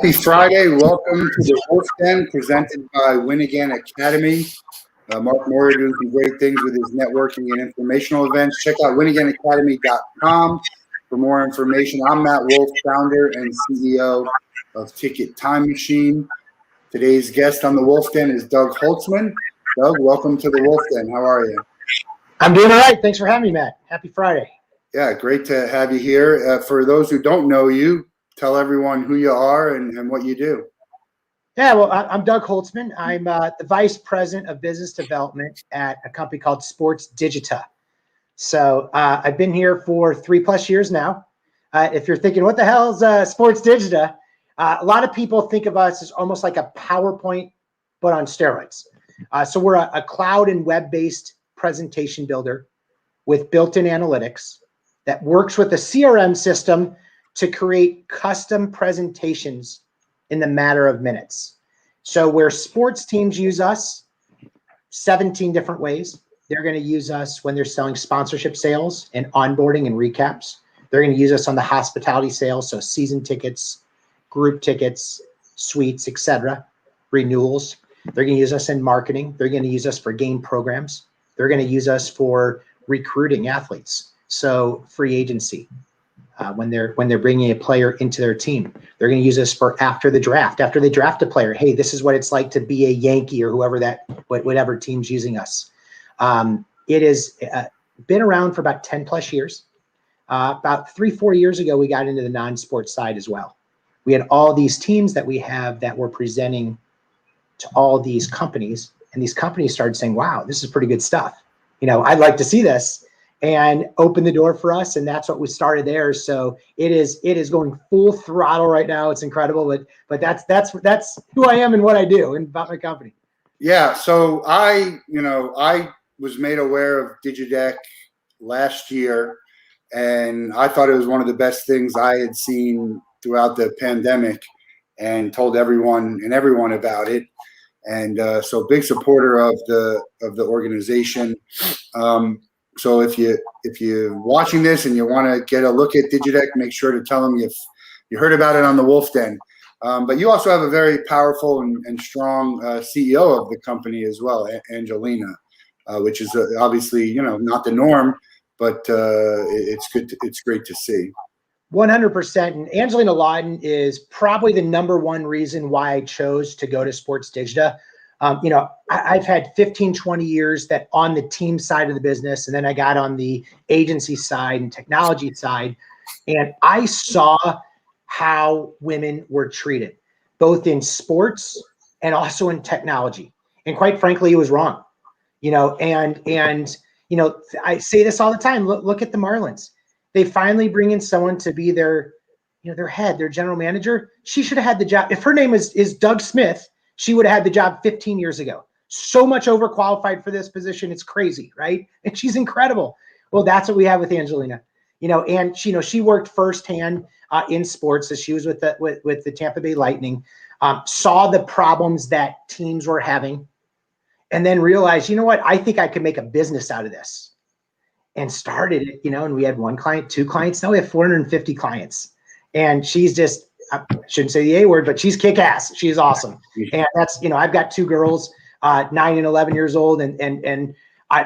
Happy Friday. Welcome to the Wolff Den presented by Win Again Academy. Mark Moyer doing some great things with his networking and informational events. Check out winagainacademy.com for more information. I'm Matt Wolff, founder and CEO of Ticket Time Machine. Today's guest on the Wolff Den is Doug Holtzman. Doug, welcome to the Wolff Den. How are you? I'm doing all right. Thanks for having me, Matt. Happy Friday. Yeah, great to have you here. For those who don't know you, tell everyone who you are and what you do. Yeah, well, I'm Doug Holtzman. I'm the Vice President of Business Development at a company called Sportsdigita. So I've been here for 3+ years now. If you're thinking, what the hell is Sportsdigita? A lot of people think of us as almost like a PowerPoint, but on steroids. So we're a cloud and web-based presentation builder with built-in analytics that works with a CRM system to create custom presentations in the matter of minutes. So where sports teams use us 17 different ways, they're going to use us when they're selling sponsorship sales and onboarding and recaps. They're going to use us on the hospitality sales, so season tickets, group tickets, suites, etc., renewals. They're going to use us in marketing. They're going to use us for game programs. They're going to use us for recruiting athletes, so free agency. When they're bringing a player into their team, they're going to use us for after the draft. After they draft a player, hey, this is what it's like to be a Yankee or whatever team's using us. It has been around for about 10+ years. About 3-4 years ago, we got into the non-sports side as well. We had all these teams that we have that were presenting to all these companies, and these companies started saying, "Wow, this is pretty good stuff. I'd like to see this." And open the door for us, and that's what we started there. So it is going full throttle right now. It's incredible, but that's who I am and what I do and about my company. Yeah, so I was made aware of DigiDeck last year, and I thought it was one of the best things I had seen throughout the pandemic, and told everyone about it. And so big supporter of the organization. So if you're watching this and you want to get a look at DigiDeck, make sure to tell them you heard about it on the Wolff Den. But you also have a very powerful and strong CEO of the company as well, Angelina, which is obviously not the norm, but it's good. It's great to see. 100%. And Angelina Lawton is probably the #1 reason why I chose to go to Sportsdigita. I've had 15-20 years that on the team side of the business, and then I got on the agency side and technology side, and I saw how women were treated, both in sports and also in technology. And quite frankly, it was wrong. I say this all the time. Look at the Marlins. They finally bring in someone to be their head, their general manager. She should have had the job. If her name is Doug Smith, she would have had the job 15 years ago. So much overqualified for this position. It's crazy, right? And she's incredible. Well, that's what we have with Angelina. And she worked firsthand in sports. So she was with the Tampa Bay Lightning, saw the problems that teams were having, and then realized, what? I think I could make a business out of this, and started it. And we had 1 client, 2 clients. Now we have 450 clients, and she's just. I shouldn't say the A word, but she's kick-ass. She's awesome. And that's, I've got 2 girls, 9 and 11 years old. And I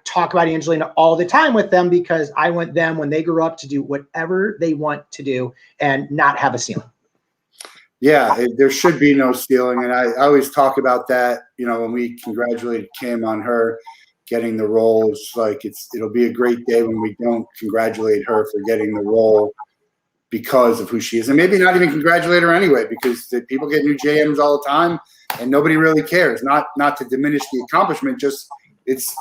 talk about Angelina all the time with them, because I want them, when they grow up, to do whatever they want to do and not have a ceiling. Yeah, there should be no ceiling. And I always talk about that, when we congratulated Kim on her getting the role. It's like, it'll be a great day when we don't congratulate her for getting the role because of who she is, and maybe not even congratulate her anyway, because people get new JMs all the time and nobody really cares. Not to diminish the accomplishment, just it's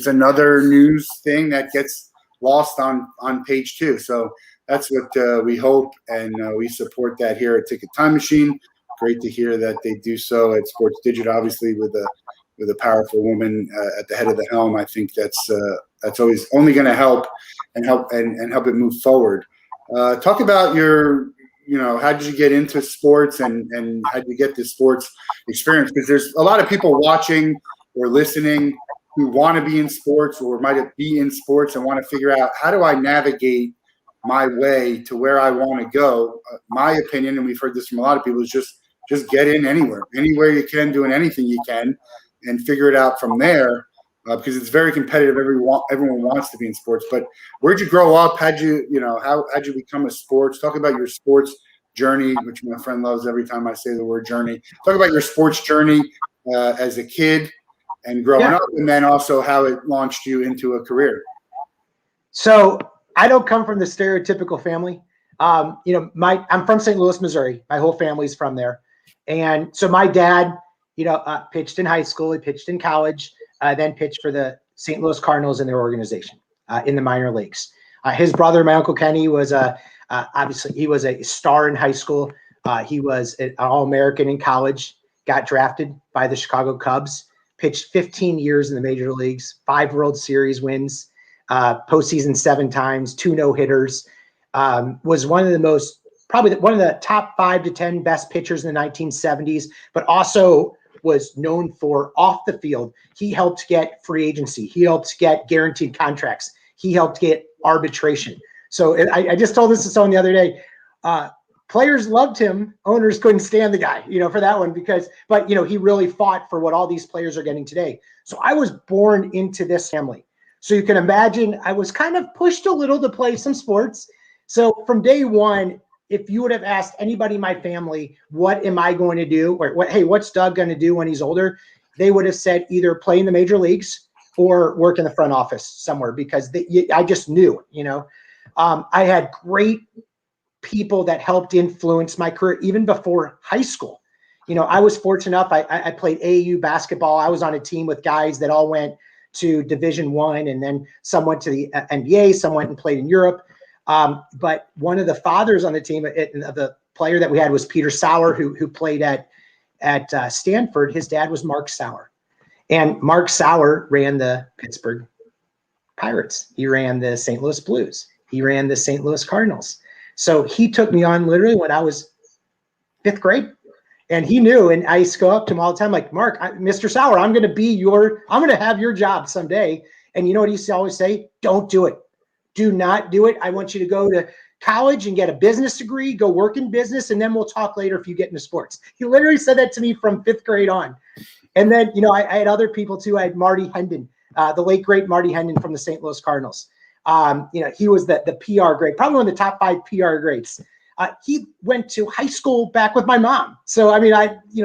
another news thing that gets lost on page 2. So that's what we hope, and we support that here at Ticket Time Machine. Great to hear that they do so at Sportsdigita, obviously with a powerful woman at the head of the helm. I think that's always only going to help and help it move forward. Talk about how did you get into sports and how did you get this sports experience? Because there's a lot of people watching or listening who want to be in sports or might be in sports and want to figure out, how do I navigate my way to where I want to go. My opinion, and we've heard this from a lot of people, is just get in anywhere you can, doing anything you can, and figure it out from there. Because it's very competitive. Everyone wants to be in sports. But where'd you grow up? How'd you become a sports? Talk about your sports journey, which my friend loves every time I say the word journey. Talk about your sports journey as a kid and growing up, and then also how it launched you into a career. So I don't come from the stereotypical family. I'm from St. Louis, Missouri. My whole family's from there. And so my dad, pitched in high school, he pitched in college, then pitched for the St. Louis Cardinals in their organization in the minor leagues. His brother, my Uncle Kenny, was obviously he was a star in high school. He was an All-American in college, got drafted by the Chicago Cubs, pitched 15 years in the major leagues, 5 World Series wins, postseason 7 times, 2 no-hitters, was probably one of the top 5 to 10 best pitchers in the 1970s, but also was known for off the field. He helped get free agency. He helped get guaranteed contracts. He helped get arbitration. So I just told this to someone the other day. Players loved him. Owners couldn't stand the guy, for that one but he really fought for what all these players are getting today. So I was born into this family. So you can imagine I was kind of pushed a little to play some sports. So from day one, if you would have asked anybody in my family, what am I going to do? Or what's Doug going to do when he's older? They would have said either play in the major leagues or work in the front office somewhere, because I just knew, I had great people that helped influence my career even before high school. I was fortunate enough. I played AAU basketball. I was on a team with guys that all went to Division I, and then some went to the NBA, some went and played in Europe. But one of the fathers on the team, the player that we had, was Peter Sauer, who played at Stanford. His dad was Mark Sauer, and Mark Sauer ran the Pittsburgh Pirates. He ran the St. Louis Blues. He ran the St. Louis Cardinals. So he took me on literally when I was 5th grade, and he knew. And I used to go up to him all the time, like, Mark, Mr. Sauer, I'm going to have your job someday. And you know what he used to always say? Don't do it. Do not do it. I want you to go to college and get a business degree, go work in business, and then we'll talk later if you get into sports. He literally said that to me from 5th grade on. And then, I had other people too. I had Marty Hendon, the late great Marty Hendon from the St. Louis Cardinals. He was the PR grade, probably one of the top 5 PR grades. He went to high school back with my mom. So,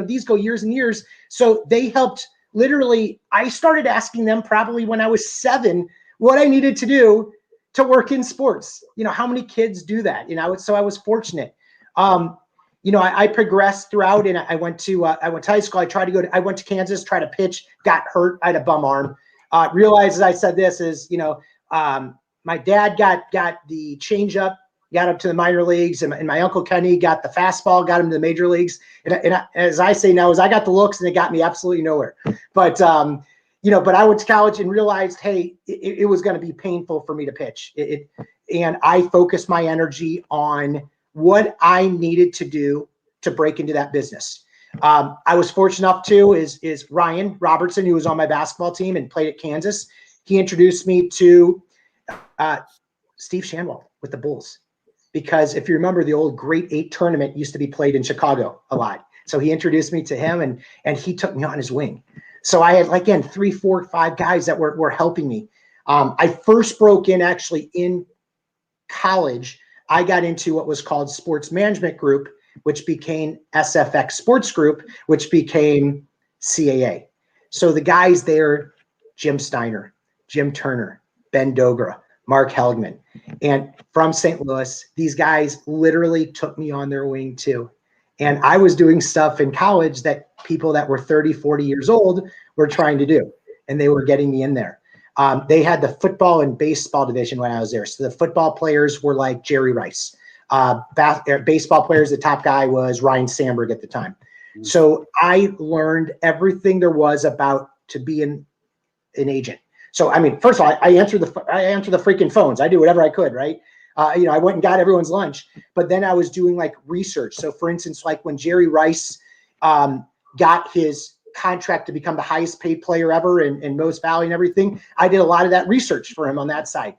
these go years and years. So they helped literally. I started asking them probably when I was 7 what I needed to do to work in sports. How many kids do that? So I was fortunate. I progressed throughout, and I went to high school. I went to Kansas, tried to pitch, got hurt. I had a bum arm. Realized, as I said this, is, my dad got the changeup, got up to the minor leagues, and my Uncle Kenny got the fastball, got him to the major leagues. And as I say now, is I got the looks, and it got me absolutely nowhere. But but I went to college and realized, hey, it was going to be painful for me to pitch. And I focused my energy on what I needed to do to break into that business. I was fortunate enough too, is Ryan Robertson, who was on my basketball team and played at Kansas. He introduced me to Steve Shanwell with the Bulls, because if you remember, the old Great 8 tournament used to be played in Chicago a lot. So he introduced me to him, and he took me on his wing. So I had, again, 3, 4, 5 guys that were helping me. I first broke in actually in college. I got into what was called Sports Management Group, which became SFX Sports Group, which became CAA. So the guys there, Jim Steiner, Jim Turner, Ben Dogra, Mark Helgman, and from St. Louis, these guys literally took me on their wing too. And I was doing stuff in college that people that were 30, 40 years old were trying to do, and they were getting me in there. They had the football and baseball division when I was there. So the football players were like Jerry Rice. Baseball players, the top guy was Ryan Sandberg at the time. So I learned everything there was about to be an agent. So, first of all, I answered the freaking phones. I do whatever I could, right? I went and got everyone's lunch, but then I was doing like research. So for instance, like when Jerry Rice got his contract to become the highest paid player ever in Most Valley and everything, I did a lot of that research for him on that side.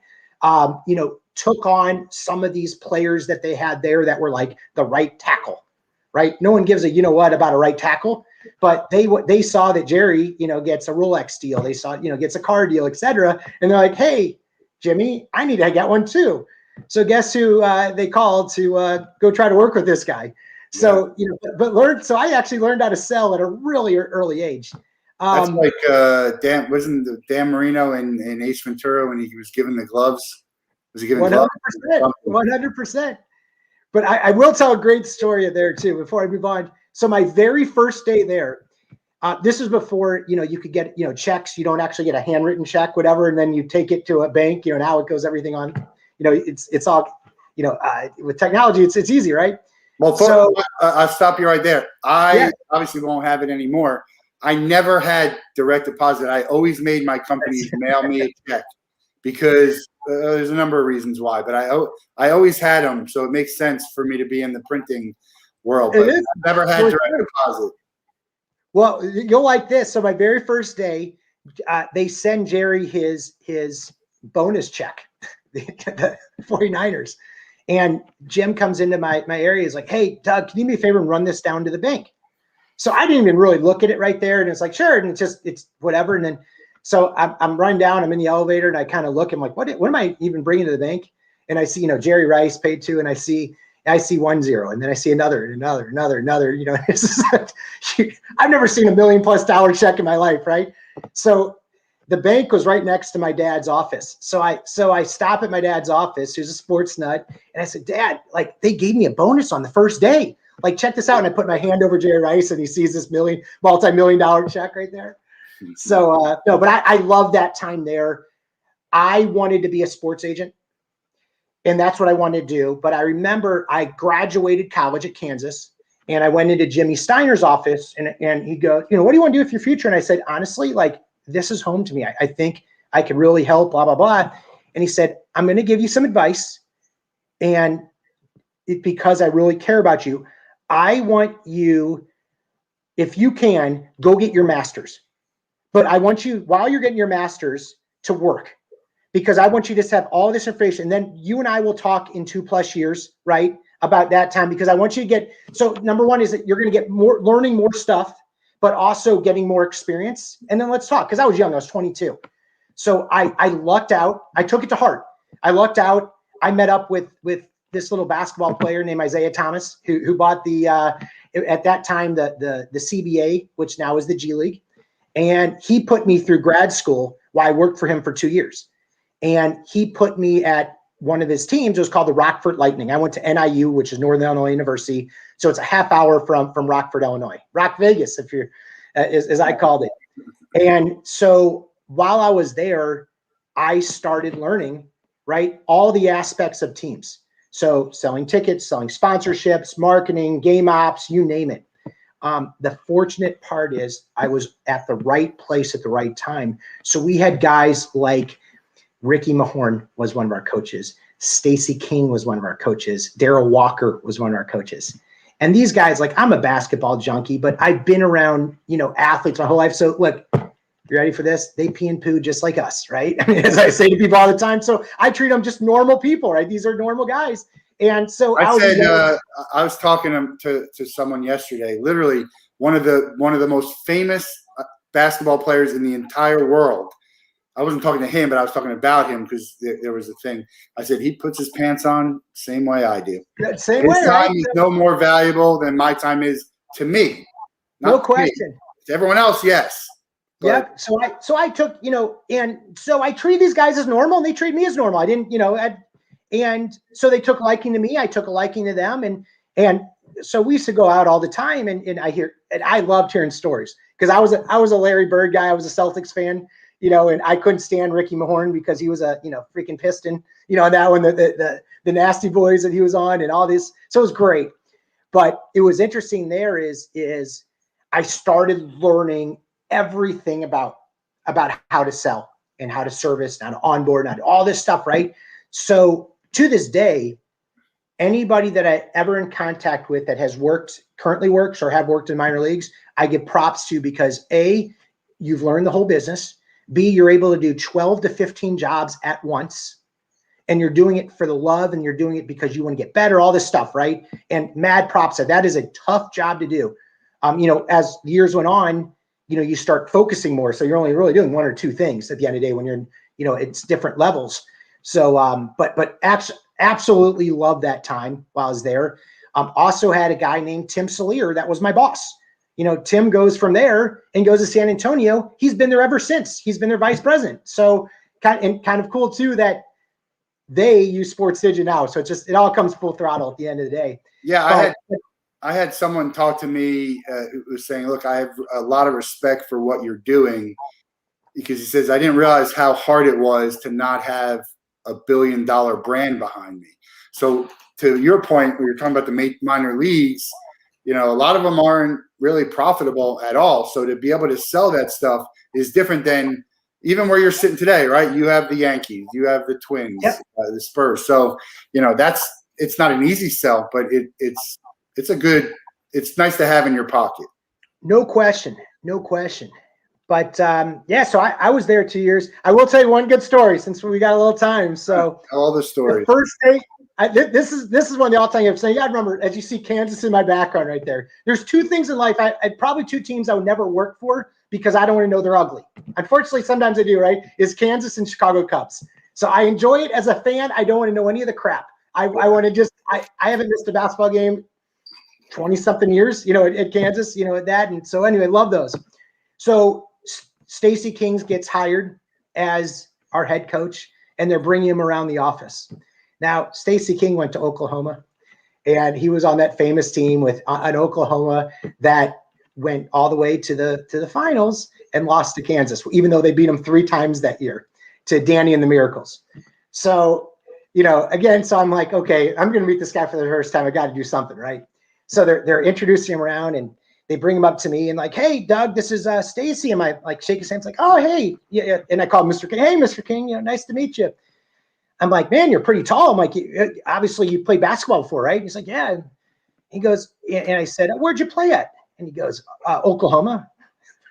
took on some of these players that they had there that were like the right tackle, right? No one gives a you know what about a right tackle, but they saw that Jerry, gets a Rolex deal. They saw, gets a car deal, etc. And they're like, hey, Jimmy, I need to get one too. So guess who they called to go try to work with this guy. So, so I actually learned how to sell at a really early age. That's like wasn't Dan Marino in Ace Ventura when he was given the gloves? Was he given 100%, gloves? 100%. But I will tell a great story there too before I move on. So my very first day there, this was before, you could get, checks. You don't actually get a handwritten check, whatever, and then you take it to a bank. Now it goes everything on. It's all, with technology, it's easy, right? Well, so I'll stop you right there. I obviously won't have it anymore. I never had direct deposit. I always made my company mail me a check because there's a number of reasons why, but I always had them, so it makes sense for me to be in the printing world. But I've never had direct deposit. Well, you'll like this. So my very first day, they send Jerry his bonus check, the 49ers. And Jim comes into my area. He's like, hey, Doug, can you do me a favor and run this down to the bank? So I didn't even really look at it right there. And it's like, sure. And it's whatever. And then, so I'm running down, I'm in the elevator and I kind of look, I'm like, what am I even bringing to the bank? And I see, Jerry Rice paid to, and I see 1 0, and then I see another, it's like, I've never seen $1 million+ check in my life. Right. So the bank was right next to my dad's office. So I stop at my dad's office, who's a sports nut. And I said, Dad, like they gave me a bonus on the first day. Like, check this out. And I put my hand over Jerry Rice and he sees this multi-million-dollar check right there. So, no, but I love that time there. I wanted to be a sports agent and that's what I wanted to do. But I remember I graduated college at Kansas and I went into Jimmy Steiner's office and he goes, what do you want to do with your future? And I said, honestly, like, this is home to me. I think I can really help, blah, blah, blah. And he said, I'm going to give you some advice. And because I really care about you, I want you, if you can, go get your master's. But I want you, while you're getting your master's, to work. Because I want you to have all this information. And then you and I will talk in 2+ years, right, about that time. Because I want you to get, so number one is that you're going to get more, learning more stuff, but also getting more experience. And then let's talk, because I was young, I was 22. So I lucked out. I took it to heart. I lucked out. I met up with this little basketball player named Isaiah Thomas, who bought the, at that time, the CBA, which now is the G League. And he put me through grad school while I worked for him for 2 years. And he put me at one of his teams. It was called the Rockford Lightning. I went to NIU, which is Northern Illinois University. So it's a half hour from Rockford, Illinois. Rock Vegas, if you're, as I called it. And so while I was there, I started learning, right, all the aspects of teams. So selling tickets, selling sponsorships, marketing, game ops, you name it. The fortunate part is I was at the right place at the right time. So we had guys like Ricky Mahorn was one of our coaches. Stacey King was one of our coaches. Darryl Walker was one of our coaches. And these guys, like, I'm a basketball junkie, but I've been around, athletes my whole life. So look, you ready for this? They pee and poo just like us, right? I mean, as I say to people all the time. So I treat them just normal people, right? These are normal guys. And so I was talking to someone yesterday, literally one of the most famous basketball players in the entire world. I wasn't talking to him, but I was talking about him because there was a thing. I said, he puts his pants on same way I do. Same way, his time is no more valuable than my time is to me. No question. To everyone else, yes. Yeah. So I took, and so I treat these guys as normal and they treat me as normal. I didn't, and so they took a liking to me. I took a liking to them. And so we used to go out all the time and I loved hearing stories because I was a Larry Bird guy. I was a Celtics fan, and I couldn't stand Ricky Mahorn because he was a, freaking Piston, that one, the Nasty Boys that he was on and all this. So it was great. But it was interesting there is I started learning everything about how to sell and how to service, how to onboard, and all this stuff, right? So to this day, anybody that I ever in contact with that has currently works or have worked in minor leagues, I give props to because A, you've learned the whole business. B, you're able to do 12 to 15 jobs at once. and you're doing it for the love, and you're doing it because you want to get better, all this stuff, right? And mad props that is a tough job to do. As years went on, you start focusing more. So you're only really doing one or two things at the end of the day when you're, it's different levels. So, but absolutely love that time while I was there. Also had a guy named Tim Salier that was my boss. Tim goes from there and goes to San Antonio. He's been there ever since. He's been their vice president. So kind of cool too that they use Sportsdigita now. So it all comes full throttle at the end of the day. Yeah, I had someone talk to me who was saying, look, I have a lot of respect for what you're doing, because he says, I didn't realize how hard it was to not have a $1 billion brand behind me. So to your point, when you're talking about the minor leagues, a lot of them aren't really profitable at all. So to be able to sell that stuff is different than even where you're sitting today, right? You have the Yankees, you have the Twins, yep. The Spurs. So, it's not an easy sell, but it's nice to have in your pocket. No question. But so I was there 2 years. I will tell you one good story since we got a little time. So all the stories. The first day, this is one of the all-time games. So you got to remember, as you see Kansas in my background right there, there's two things in life. I probably two teams I would never work for because I don't want to know they're ugly. Unfortunately, sometimes I do, right? Is Kansas and Chicago Cubs. So I enjoy it as a fan. I don't want to know any of the crap. I want to just I haven't missed a basketball game 20-something years, at Kansas, at that. And so anyway, love those. So Stacey Kings gets hired as our head coach, and they're bringing him around the office. Now, Stacey King went to Oklahoma, and he was on that famous team at Oklahoma that went all the way to the finals and lost to Kansas, even though they beat them 3 times that year, to Danny and the Miracles. So, again, so I'm like, okay, I'm going to meet this guy for the first time. I got to do something, right? So they're introducing him around, and they bring him up to me and like, hey, Doug, this is Stacey. And I like shake his hands like, oh, hey. Yeah. And I call him Mr. King. Hey, Mr. King, nice to meet you. I'm like, man, you're pretty tall. I'm like, obviously you played basketball before, right? He's like, yeah. He goes, and I said, where'd you play at? And he goes, Oklahoma.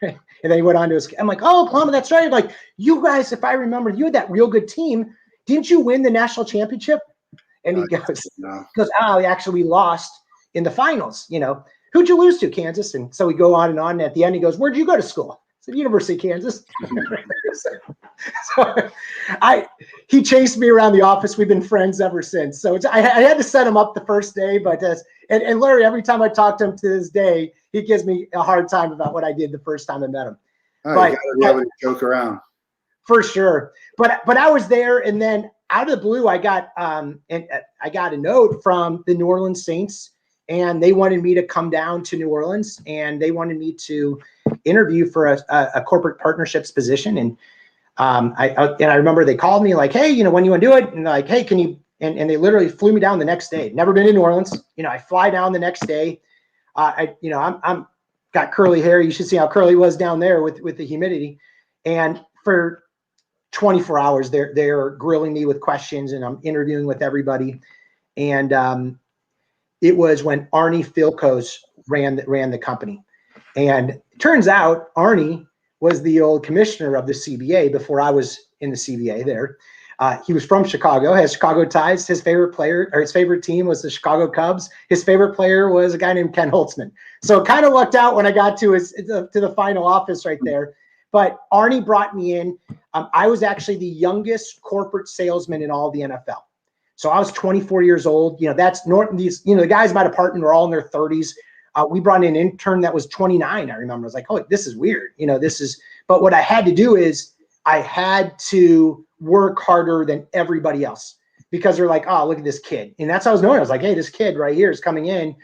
And then he went on to his, I'm like, oh, Oklahoma, that's right. Like, you guys, if I remember, you had that real good team. Didn't you win the national championship? And he goes, oh, actually we lost in the finals, Who'd you lose to? Kansas. And so we go on. And at the end, he goes, where'd you go to school? I said, University of Kansas. So he chased me around the office. We've been friends ever since. So I had to set him up the first day, but and Larry, every time I talk to him to this day, he gives me a hard time about what I did the first time I met him. Oh, but you gotta be able to joke around. For sure. But I was there, and then out of the blue, I got a note from the New Orleans Saints, and they wanted me to come down to New Orleans, and they wanted me to interview for a corporate partnerships position. And I remember they called me like, hey, when you want to do it? And like, hey, can you? And they literally flew me down the next day. Never been to New Orleans. I fly down the next day. I'm got curly hair. You should see how curly it was down there with the humidity. And for 24 hours, they're grilling me with questions, and I'm interviewing with everybody. And it was when Arnie Philkos ran the company. And it turns out Arnie was the old commissioner of the CBA before I was in the CBA there. He was from Chicago, has Chicago ties. His favorite player or his favorite team was the Chicago Cubs. His favorite player was a guy named Ken Holtzman. So it kind of lucked out when I got to the final office right there. But Arnie brought me in. I was actually the youngest corporate salesman in all the NFL. So I was 24 years old. That's the guys in my department were all in their 30s. We brought in an intern that was 29. I remember. I was like, oh, this is weird. But what I had to do is I had to work harder than everybody else because they're like, oh, look at this kid. And that's how I was knowing. I was like, hey, this kid right here is coming in,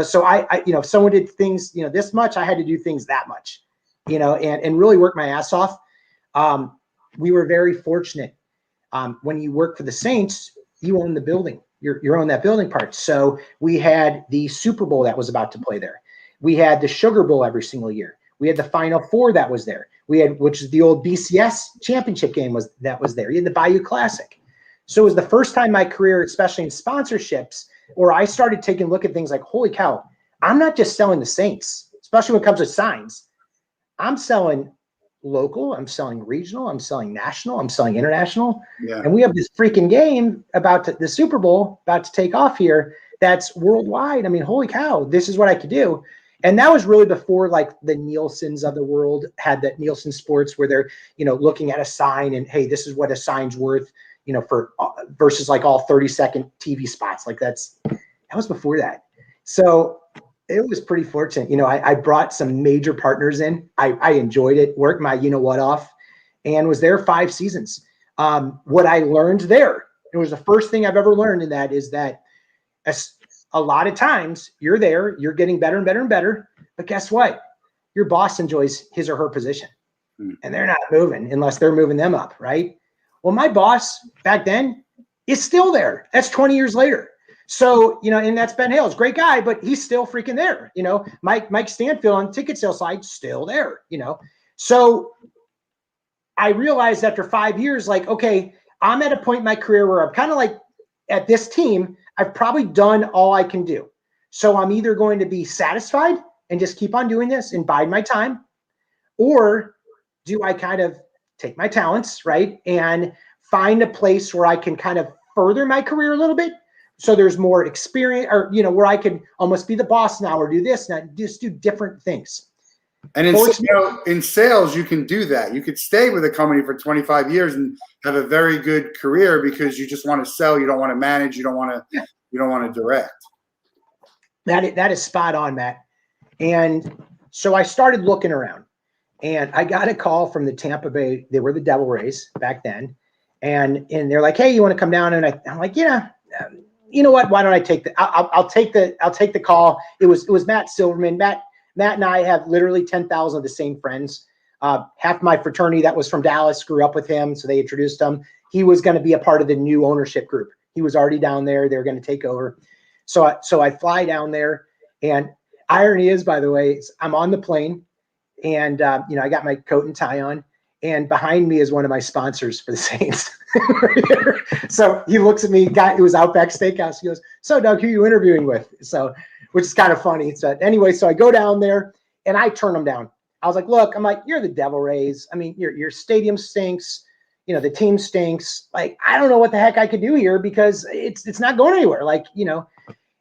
so I if someone did things, this much, I had to do things that much, and really work my ass off. We were very fortunate. When you work for the Saints, you own the building. You're on that building part. So we had the Super Bowl that was about to play there. We had the Sugar Bowl every single year. We had the Final Four that was there. We had, which is the old BCS championship game that was there. You had the Bayou Classic. So it was the first time in my career, especially in sponsorships, where I started taking a look at things like, holy cow, I'm not just selling the Saints, especially when it comes to signs. I'm selling local, I'm selling regional, I'm selling national, I'm selling international. Yeah. And we have this freaking game the Super Bowl about to take off here that's worldwide. I mean, holy cow, this is what I could do. And that was really before like the Nielsen's of the world had that Nielsen Sports where they're, looking at a sign and, hey, this is what a sign's worth, for versus like all 30-second TV spots. Like that was before that. So it was pretty fortunate. I brought some major partners in. I enjoyed it, worked my off, and was there 5 seasons. What I learned there, it was the first thing I've ever learned in that is that a lot of times you're there, you're getting better and better and better, but guess what? Your boss enjoys his or her position and they're not moving unless they're moving them up, right? Well, my boss back then is still there. That's 20 years later. So, and that's Ben Hales, great guy, but he's still freaking there. Mike Stanfield on the ticket sales side, still there, So I realized after 5 years, like, okay, I'm at a point in my career where I'm kind of like at this team, I've probably done all I can do. So I'm either going to be satisfied and just keep on doing this and bide my time, or do I kind of take my talents, right, and find a place where I can kind of further my career a little bit. So there's more experience or, where I could almost be the boss now or do this and just do different things. And in sales, you can do that. You could stay with a company for 25 years and have a very good career because you just want to sell. You don't want to manage. You don't want to direct. That is spot on, Matt. And so I started looking around and I got a call from the Tampa Bay. They were the Devil Rays back then. And they're like, hey, you want to come down? And I'm like, yeah, you know what? Why don't I take I'll take the call. It was Matt Silverman. Matt and I have literally 10,000 of the same friends. Half my fraternity that was from Dallas grew up with him, so they introduced him. He was going to be a part of the new ownership group. He was already down there. They were going to take over. So I fly down there, and irony is, by the way, I'm on the plane, and I got my coat and tie on, and behind me is one of my sponsors for the Saints. So he looks at me, it was Outback Steakhouse. He goes, so Doug, who are you interviewing with? So, which is kind of funny. So anyway, so I go down there and I turn them down. I was like, look, I'm like, you're the Devil Rays. I mean, your stadium stinks. The team stinks. Like, I don't know what the heck I could do here because it's not going anywhere. Like,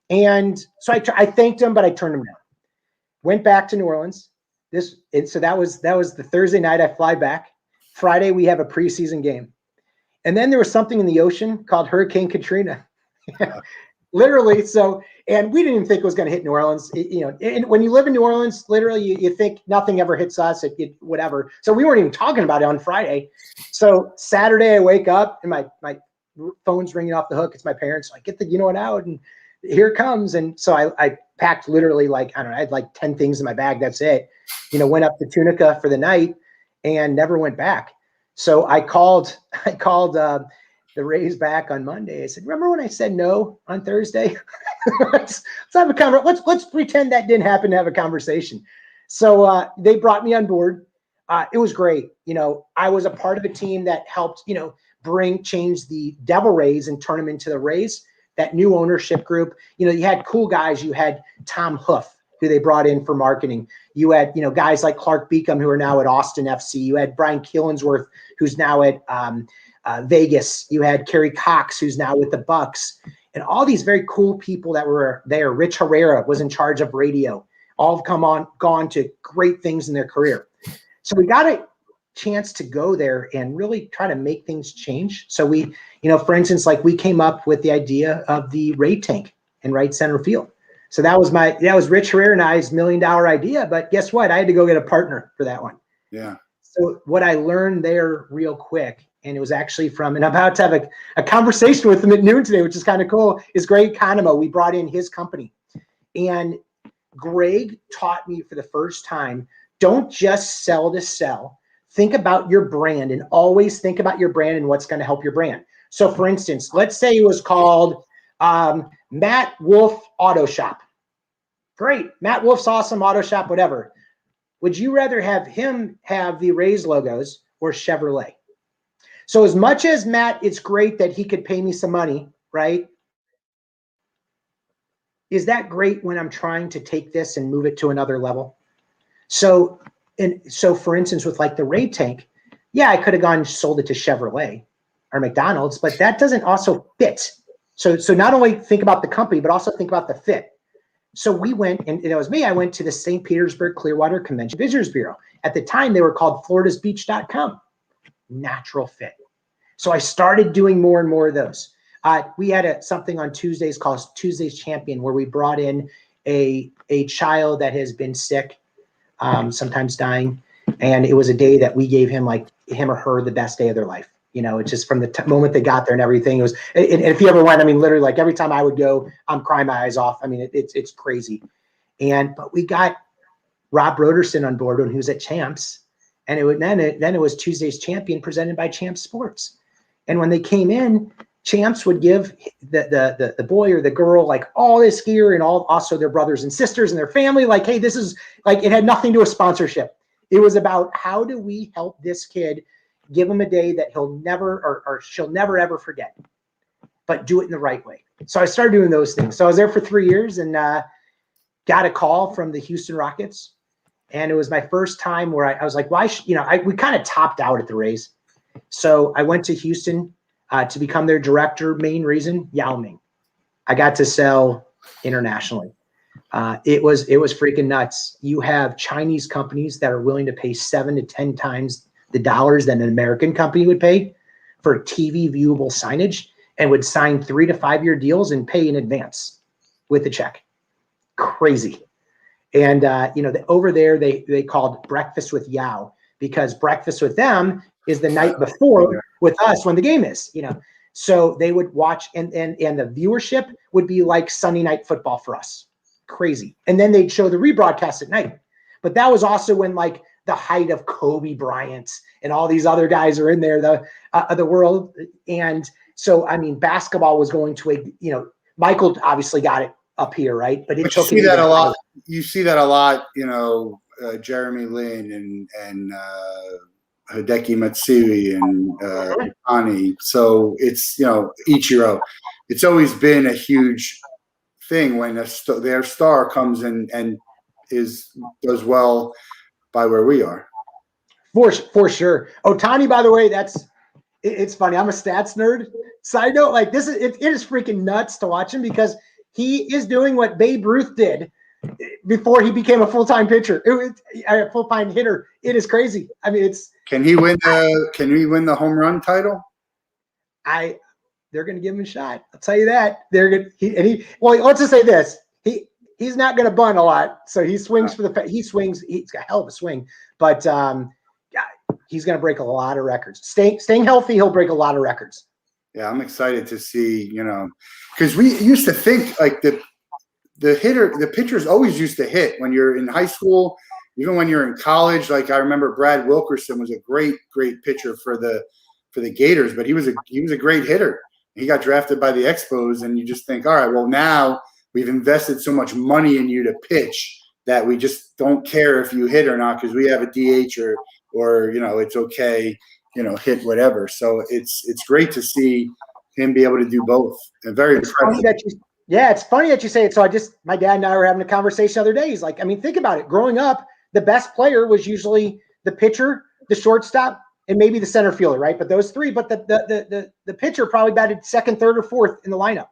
and so I thanked him, but I turned him down. Went back to New Orleans. So that was the Thursday night I fly back. Friday, we have a preseason game. And then there was something in the ocean called Hurricane Katrina. Literally. So, and we didn't even think it was going to hit New Orleans. And when you live in New Orleans, literally you think nothing ever hits us, whatever. So we weren't even talking about it on Friday. So Saturday I wake up and my phone's ringing off the hook. It's my parents. So I get the out and here it comes. And so I packed literally I had like 10 things in my bag. That's it. Went up to Tunica for the night and never went back. So I called the Rays back on Monday. I said, remember when I said no on Thursday? let's have a conversation. Let's pretend that didn't happen to have a conversation. So they brought me on board. It was great. I was a part of a team that helped, change the Devil Rays and turn them into the Rays, that new ownership group. You had cool guys. You had Tom Hoof, who they brought in for marketing. You had, guys like Clark Beacom, who are now at Austin FC. You had Brian Killingsworth, who's now at Vegas. You had Kerry Cox, who's now with the Bucks, and all these very cool people that were there. Rich Herrera was in charge of radio. All have gone to great things in their career. So we got a chance to go there and really try to make things change. So we, for instance, like we came up with the idea of the Ray tank in right center field. So that was Rich Herrera and I's $1 million idea. But guess what? I had to go get a partner for that one. Yeah. So what I learned there real quick, and it was actually and I'm about to have a conversation with him at noon today, which is kind of cool, is Greg Conamo. We brought in his company. And Greg taught me for the first time, don't just sell to sell. Think about your brand and always think about your brand and what's going to help your brand. So for instance, let's say it was called Matt Wolff Auto Shop. Great. Matt Wolff's awesome auto shop, whatever. Would you rather have him have the Rays logos or Chevrolet? So as much as Matt, it's great that he could pay me some money, right? Is that great when I'm trying to take this and move it to another level? So And so, for instance, with like the Raid tank, yeah, I could have gone and sold it to Chevrolet or McDonald's, but that doesn't also fit. So not only think about the company, but also think about the fit. So we went, and it was me, I went to the St. Petersburg Clearwater Convention Visitors Bureau. At the time, they were called FloridasBeach.com. Natural fit. So I started doing more and more of those. We had something on Tuesdays called Tuesdays Champion, where we brought in a child that has been sick, sometimes dying. And it was a day that we gave him, like him or her, the best day of their life. You know, it's just from the moment they got there and everything. It was, and if you ever went, I mean, literally, like every time I would go, I'm crying my eyes off. I mean, it's crazy. But we got Rob Broderson on board when he was at Champs, and then it was Tuesday's Champion presented by Champs Sports. And when they came in, Champs would give the boy or the girl like all this gear, and also their brothers and sisters and their family. Like, hey, this is like, it had nothing to do with sponsorship. It was about how do we help this kid, give him a day that he'll never or she'll never ever forget, but do it in the right way. So I started doing those things. So I was there for 3 years and got a call from the Houston Rockets, and it was my first time where I was like, why? We kind of topped out at the Rays, so I went to Houston to become their director. Main reason, Yao Ming. I got to sell internationally. It was freaking nuts. You have Chinese companies that are willing to pay 7 to 10 times the dollars that an American company would pay for TV viewable signage, and would sign 3 to 5 year deals and pay in advance with the check. Crazy. And over there they called breakfast with Yao, because breakfast with them is the night before with us when the game is. So they would watch, and the viewership would be like Sunday Night Football for us. Crazy. And then they'd show the rebroadcast at night. But that was also when like the height of Kobe Bryant and all these other guys are in there, the world. And so, I mean, basketball was going to Michael obviously got it up here, right? But you see that a lot. You see that a lot, Jeremy Lin and Hideki Matsui and Otani. So it's, Ichiro. It's always been a huge thing when their star comes in and does well by where we are. For sure. Otani, by the way, it's funny. I'm a stats nerd. Side note, like it is freaking nuts to watch him, because he is doing what Babe Ruth did before he became a full-time pitcher. A full-time hitter. It is crazy. I mean, Can he win the home run title? They're going to give him a shot. I'll tell you that. They're going. Well, let's just say this. He's not going to bunt a lot, so he swings he swings. He's got a hell of a swing, but he's going to break a lot of records. Staying healthy, he'll break a lot of records. Yeah, I'm excited to see. Because we used to think like the pitchers always used to hit when you're in high school, even when you're in college. Like I remember Brad Wilkerson was a great pitcher for the Gators, but he was a great hitter. He got drafted by the Expos, and you just think, all right, well now we've invested so much money in you to pitch that we just don't care if you hit or not, because we have a DH or it's okay, hit whatever. So it's great to see him be able to do both. And very impressive. It's funny that you say it. So my dad and I were having a conversation the other day. He's like, I mean, think about it. Growing up, the best player was usually the pitcher, the shortstop, and maybe the center fielder, right? But those three, but the pitcher probably batted second, third, or fourth in the lineup.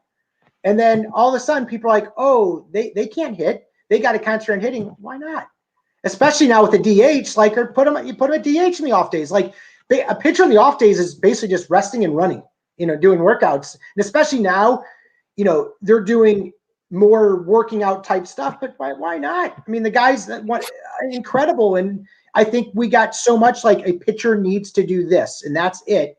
And then all of a sudden people are like, oh, they can't hit. They got to concentrate on hitting. Why not? Especially now with the DH, like, or put them at DH in the off days. Like a pitcher in the off days is basically just resting and running, doing workouts. And especially now, they're doing more working out type stuff, but why not? I mean, the guys that are incredible. And I think we got so much like a pitcher needs to do this, and that's it.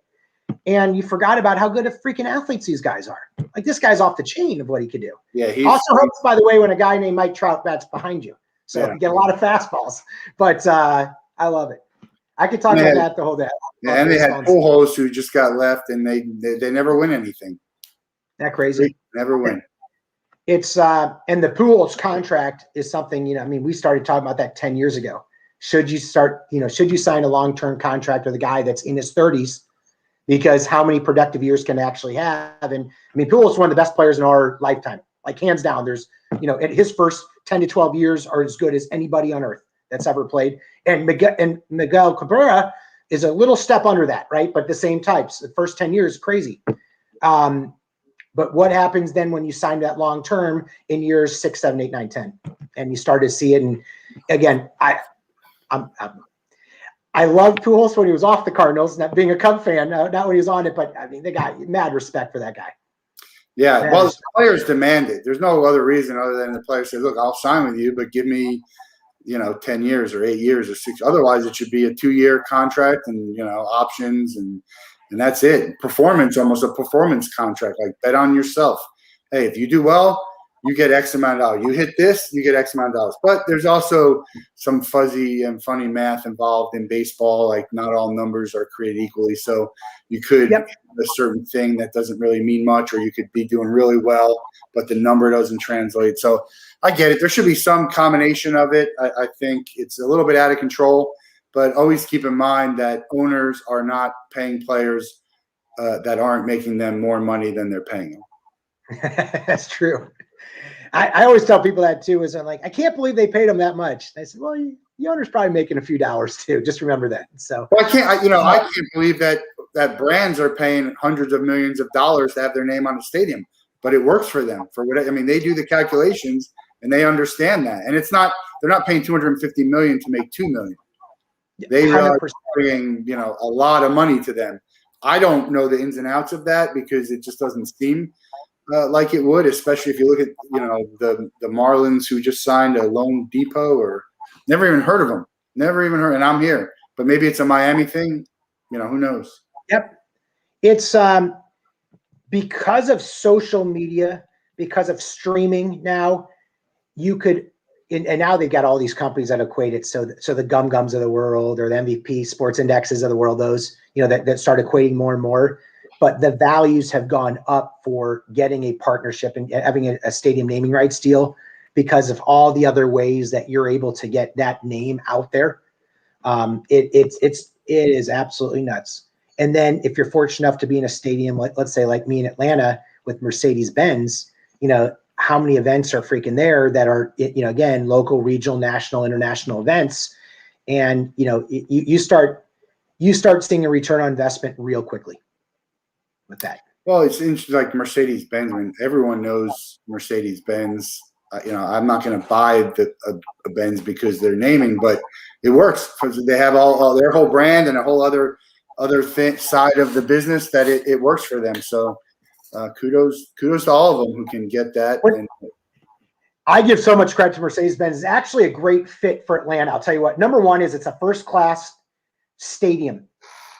And you forgot about how good of freaking athletes these guys are. Like this guy's off the chain of what he could do. Yeah. He also helps, by the way, when a guy named Mike Trout bats behind you. So you get a lot of fastballs, but I love it. I could talk about that the whole day. Yeah, and they had Pujols who just got left, and they never win anything. That crazy? They never win. It's and the Pujols contract is something, we started talking about that 10 years ago. Should you sign a long-term contract with a guy that's in his 30s? Because how many productive years can they actually have? And Pujols is one of the best players in our lifetime, like hands down. There's, his first 10 to 12 years are as good as anybody on earth that's ever played. And Miguel Cabrera is a little step under that, right? But the same types. The first 10 years, crazy. But what happens then when you sign that long term in years 6, 7, 8, 9, 10, and you start to see it? And again, I loved Pujols when he was off the Cardinals, not being a Cub fan, not when he was on it. But I mean, they got mad respect for that guy. Yeah, well, the players demand it. There's no other reason other than the players say, "Look, I'll sign with you, but give me, 10 years or 8 years or 6. Otherwise, it should be a 2-year contract and options and that's it. Performance, almost a performance contract. Like bet on yourself. Hey, if you do well, you get X amount of dollars. You hit this, you get X amount of dollars. But there's also some fuzzy and funny math involved in baseball. Like not all numbers are created equally. So you could have a certain thing that doesn't really mean much, or you could be doing really well, but the number doesn't translate. So I get it. There should be some combination of it. I think it's a little bit out of control, but always keep in mind that owners are not paying players that aren't making them more money than they're paying them. That's true. I always tell people that too, is I'm like, I can't believe they paid him that much. I said, well, the owner's probably making a few dollars too. Just remember that. So well, I can't believe that brands are paying hundreds of millions of dollars to have their name on a stadium, but it works for them for what, they do the calculations and they understand that. And they're not paying $250 million to make $2 million. They are bringing, a lot of money to them. I don't know the ins and outs of that because it just doesn't seem like it would, especially if you look at, the Marlins who just signed a Loan Depot, or never even heard of them. Never even heard. And I'm here, but maybe it's a Miami thing. Who knows? Yep. It's because of social media, because of streaming now, you could, and now they've got all these companies that equate it. So the Gums of the world, or the MVP sports indexes of the world, those, that start equating more and more. But the values have gone up for getting a partnership and having a stadium naming rights deal because of all the other ways that you're able to get that name out there. It is absolutely nuts. And then if you're fortunate enough to be in a stadium, let's say like me in Atlanta with Mercedes-Benz, how many events are freaking there that are, again, local, regional, national, international events. And, you start seeing a return on investment real quickly with that. Well, it's interesting, like Mercedes-Benz. I mean, everyone knows Mercedes-Benz. I'm not going to buy a Benz because they're naming, but it works because they have all their whole brand and a whole other side of the business that it works for them. So kudos to all of them who can get that. I give so much credit to Mercedes-Benz. It's actually a great fit for Atlanta. I'll tell you what. Number one is it's a first-class stadium.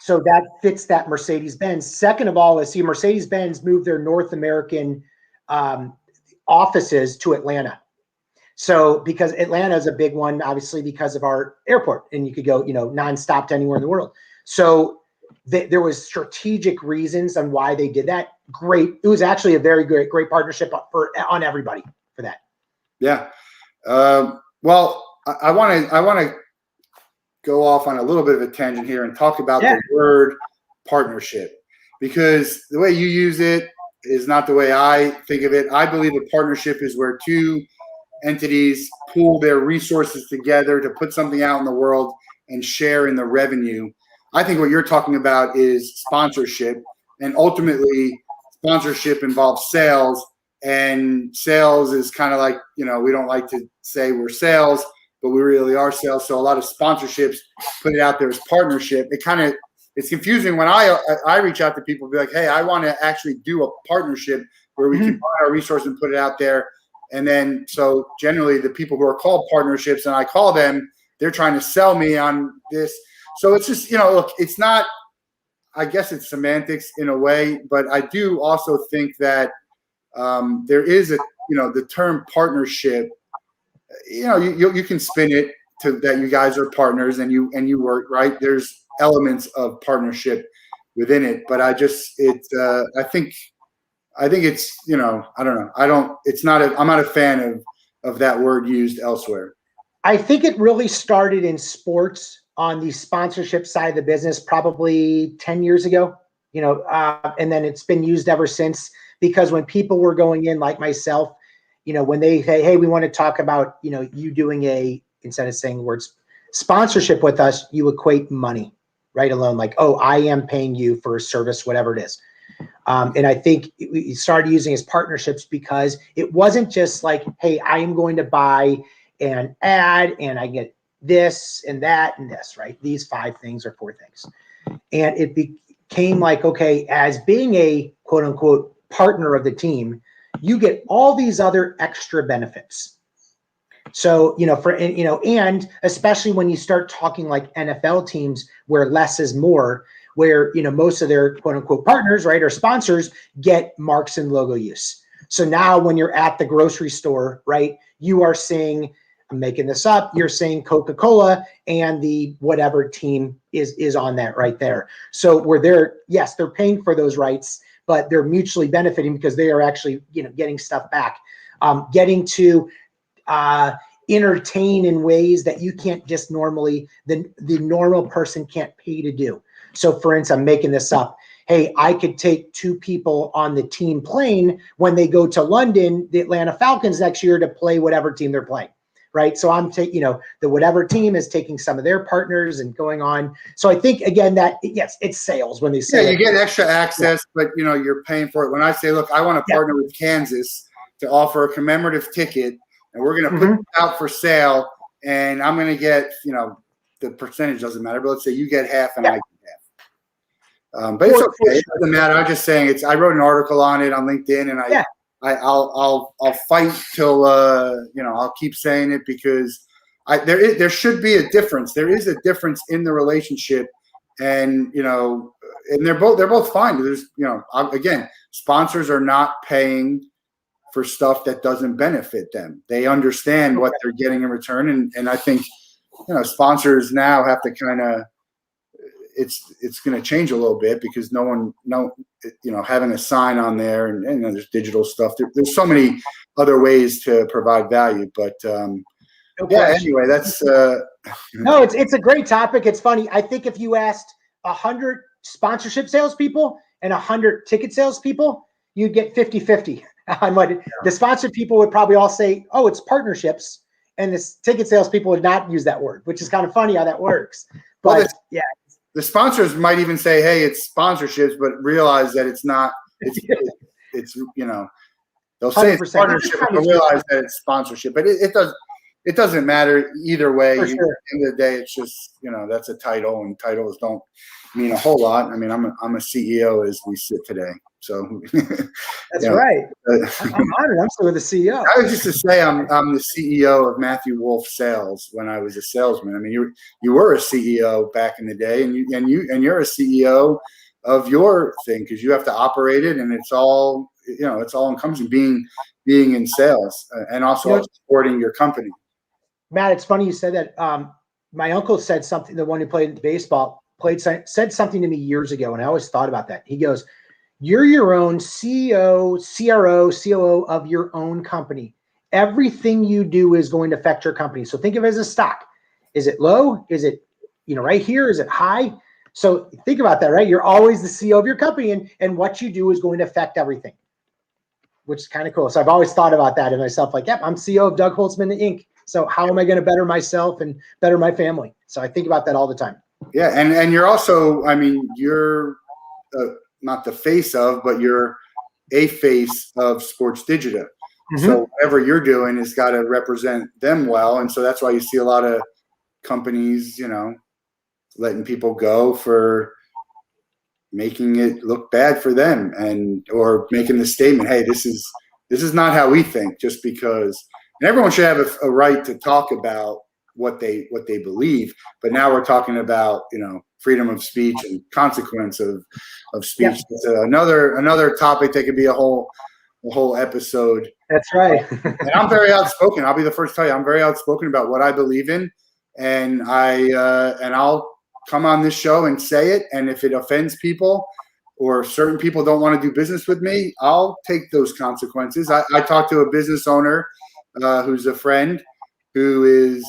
So that fits that Mercedes-Benz. Second of all, is Mercedes-Benz moved their North American offices to Atlanta. So because Atlanta is a big one, obviously because of our airport, and you could go, nonstop to anywhere in the world. So there was strategic reasons on why they did that. Great. It was actually a very great partnership on everybody for that. Yeah. Well, I want to go off on a little bit of a tangent here and talk about the word partnership, because the way you use it is not the way I think of it. I believe a partnership is where two entities pool their resources together to put something out in the world and share in the revenue. I think what you're talking about is sponsorship, and ultimately sponsorship involves sales, and sales is kind of like, we don't like to say we're sales, but we really are sales. So a lot of sponsorships put it out there as partnership. It's confusing when I reach out to people and be like, hey, I want to actually do a partnership where we can buy our resource and put it out there. And then, so generally the people who are called partnerships and I call them, they're trying to sell me on this. So it's just, look, it's not, I guess it's semantics in a way, but I do also think that there is the term partnership, you can spin it to that you guys are partners and you work, right? There's elements of partnership within it, but I think it's, I don't know. I'm not a fan of that word used elsewhere. I think it really started in sports on the sponsorship side of the business probably 10 years ago, and then it's been used ever since, because when people were going in like myself, when they say, hey, we want to talk about, you doing instead of saying words, Sponsorship with us, you equate money, right? Alone, like, oh, I am paying you for a service, whatever it is. And I think we started using as partnerships because it wasn't just like, hey, I am going to buy an ad and I get this and that and this, right? These 5 things or 4 things. And it became like, okay, as being a quote unquote partner of the team, you get all these other extra benefits. So, and especially when you start talking like NFL teams where less is more, where, most of their quote unquote partners, right, or sponsors get marks and logo use. So now when you're at the grocery store, right, you are seeing, I'm making this up, you're seeing Coca-Cola and the whatever team is on that right there. So where they're paying for those rights, but they're mutually benefiting because they are actually, getting stuff back, getting to entertain in ways that you can't just normally, the normal person can't pay to do. So for instance, I'm making this up. Hey, I could take 2 people on the team plane when they go to London, the Atlanta Falcons next year to play whatever team they're playing, right? So I'm taking, the whatever team is taking some of their partners and going on. So I think, again, that, yes, it's sales when they say. Yeah, you get extra access, but, you're paying for it. When I say, look, I want to partner with Kansas to offer a commemorative ticket, and we're going to put it out for sale, and I'm going to get, the percentage doesn't matter, but let's say you get half and I get half. But it's okay. It doesn't matter. I'm just saying I wrote an article on it on LinkedIn, and I'll fight till I'll keep saying it because there should be a difference. There is a difference in the relationship, and and they're both fine. There's again, sponsors are not paying for stuff that doesn't benefit them. They understand what they're getting in return, and I think sponsors now have to kind of. It's going to change a little bit because having a sign on there and there's digital stuff. There's so many other ways to provide value, but anyway, that's no, it's a great topic. It's funny. I think if you asked 100 sponsorship salespeople and 100 ticket salespeople, you'd get 50-50 on what the sponsored people would probably all say, oh, it's partnerships. And the ticket salespeople would not use that word, which is kind of funny how that works. But the sponsors might even say, hey, it's sponsorships, but realize that it's not, it's they'll say it's partnership, but they'll realize that it's sponsorship. But it doesn't matter either way. Sure. At the end of the day, it's just, that's a title, and titles don't mean a whole lot. I mean, I'm a CEO as we sit today. So that's right. I'm honored. I'm still the CEO. I was just to say I'm the CEO of Matthew Wolff Sales when I was a salesman. I mean, you were a CEO back in the day, and you're a CEO of your thing because you have to operate it, and it's all encompassing being in sales and also supporting your company. Matt, it's funny you said that. My uncle said something. The one who played baseball said something to me years ago, and I always thought about that. He goes, you're your own CEO, CRO, COO of your own company. Everything you do is going to affect your company. So think of it as a stock. Is it low? Is it, right here? Is it high? So think about that, right? You're always the CEO of your company, and what you do is going to affect everything, which is kind of cool. So I've always thought about that in myself, like, yep, I'm CEO of Doug Holtzman Inc. So how am I going to better myself and better my family? So I think about that all the time. Yeah, and you're also, I mean, you're not the face of, but you're a face of Sportsdigita. So whatever you're doing has got to represent them well, and so that's why you see a lot of companies, letting people go for making it look bad for them, or making the statement, hey, this is not how we think, just because. And everyone should have a right to talk about what they believe, but now we're talking about freedom of speech and consequence of speech. Yep. It's another topic that could be a whole episode. That's right. And I'm very outspoken. I'll be the first to tell you I'm very outspoken about what I believe in, and I'll come on this show and say it. And if it offends people or certain people don't want to do business with me, I'll take those consequences. I talked to a business owner who's a friend who is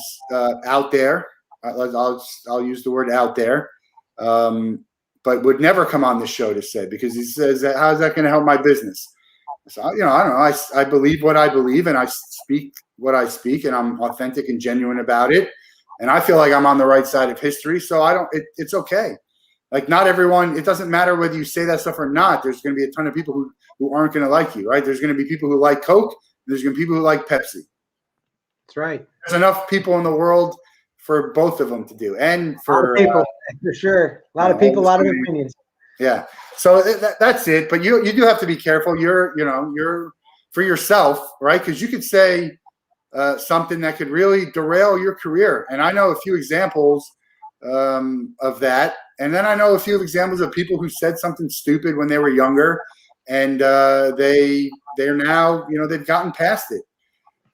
out there. I'll use the word out there, but would never come on the show to say, because he says, how's that going to help my business? So, I don't know. I believe what I believe, and I speak what I speak, and I'm authentic and genuine about it. And I feel like I'm on the right side of history. So it's okay. Like, not everyone, it doesn't matter whether you say that stuff or not. There's going to be a ton of people who aren't going to like you, right? There's going to be people who like Coke. And there's going to be people who like Pepsi. That's right. There's enough people in the world for both of them to do. And for people, for sure. A lot of people, a lot of opinions. Yeah. So that's it. But you do have to be careful. You're for yourself, right? Because you could say something that could really derail your career. And I know a few examples of that. And then I know a few examples of people who said something stupid when they were younger, and they're now, they've gotten past it.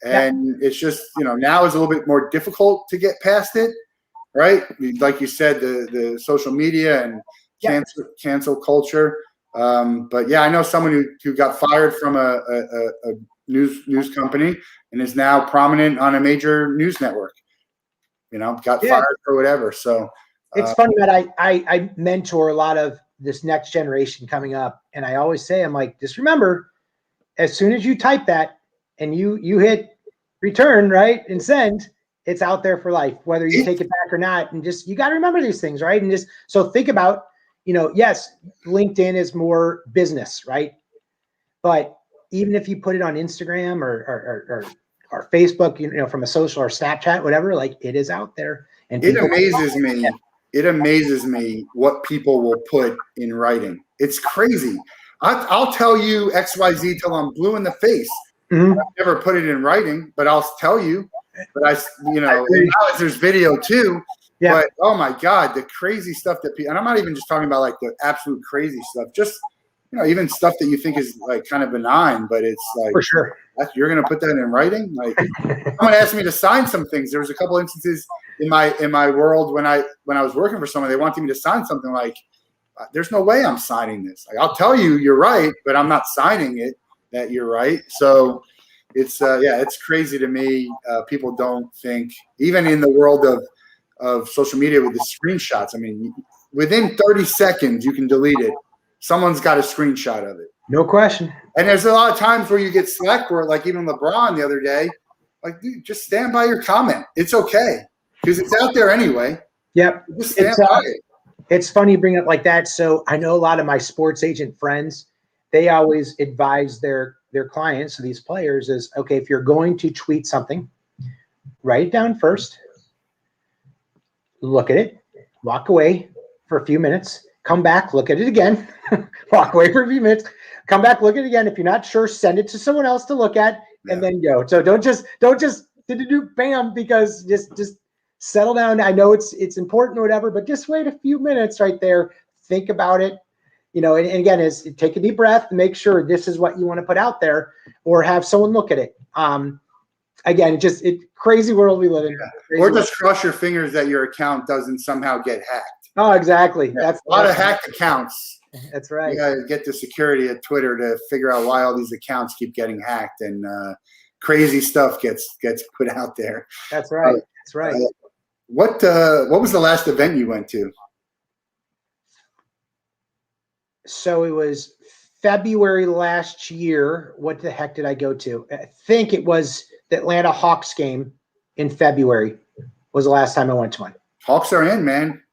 And it's just, now is a little bit more difficult to get past it, right? Like you said, the social media and cancel culture. But yeah, I know someone who got fired from a news company and is now prominent on a major news network. Got fired or whatever. So it's funny that I mentor a lot of this next generation coming up, and I always say, I'm like, just remember, as soon as you type that and you hit return, right, and send, it's out there for life, whether you take it back or not. And just, you got to remember these things, right? And just, so think about, yes, LinkedIn is more business, right? But even if you put it on Instagram or Facebook, from a social or Snapchat, whatever, like, it is out there. And it amazes me. It amazes me what people will put in writing. It's crazy. I'll tell you XYZ till I'm blue in the face. Mm-hmm. I've never put it in writing, but I'll tell you. But now there's video too. Yeah. But oh my God, the crazy stuff that people, and I'm not even just talking about like the absolute crazy stuff, just even stuff that you think is like kind of benign, but it's like, for sure, you're gonna put that in writing. Like, someone asked me to sign some things. There was a couple instances in my world when I was working for someone, they wanted me to sign something like, there's no way I'm signing this. Like, I'll tell you you're right, but I'm not signing it that you're right. So it's it's crazy to me. People don't think, even in the world of social media with the screenshots. I mean, within 30 seconds you can delete it. Someone's got a screenshot of it. No question. And there's a lot of times where you get slack, where like even LeBron the other day, like, dude, just stand by your comment. It's okay, because it's out there anyway. Yep. Just stand by it. It's funny you bring it up like that. So I know a lot of my sports agent friends, they always advise their clients, so these players, is, okay, if you're going to tweet something, write it down first, look at it, walk away for a few minutes, come back, look at it again, walk away for a few minutes, come back, look at it again. If you're not sure, send it to someone else to look at, and then go. So don't just bam, because just settle down. I know it's important or whatever, but just wait a few minutes right there. Think about it. And again, is take a deep breath and make sure this is what you want to put out there, or have someone look at it. Again, it's crazy world we live in. Yeah. Or just cross your fingers that your account doesn't somehow get hacked. Oh, exactly. Yeah. That's a lot of hacked accounts. That's right. You gotta get the security at Twitter to figure out why all these accounts keep getting hacked, and crazy stuff gets put out there. That's right. That's right. What was the last event you went to? So it was February last year. What the heck did I go to? I think it was the Atlanta Hawks game in February was the last time I went to one. Hawks are in, man.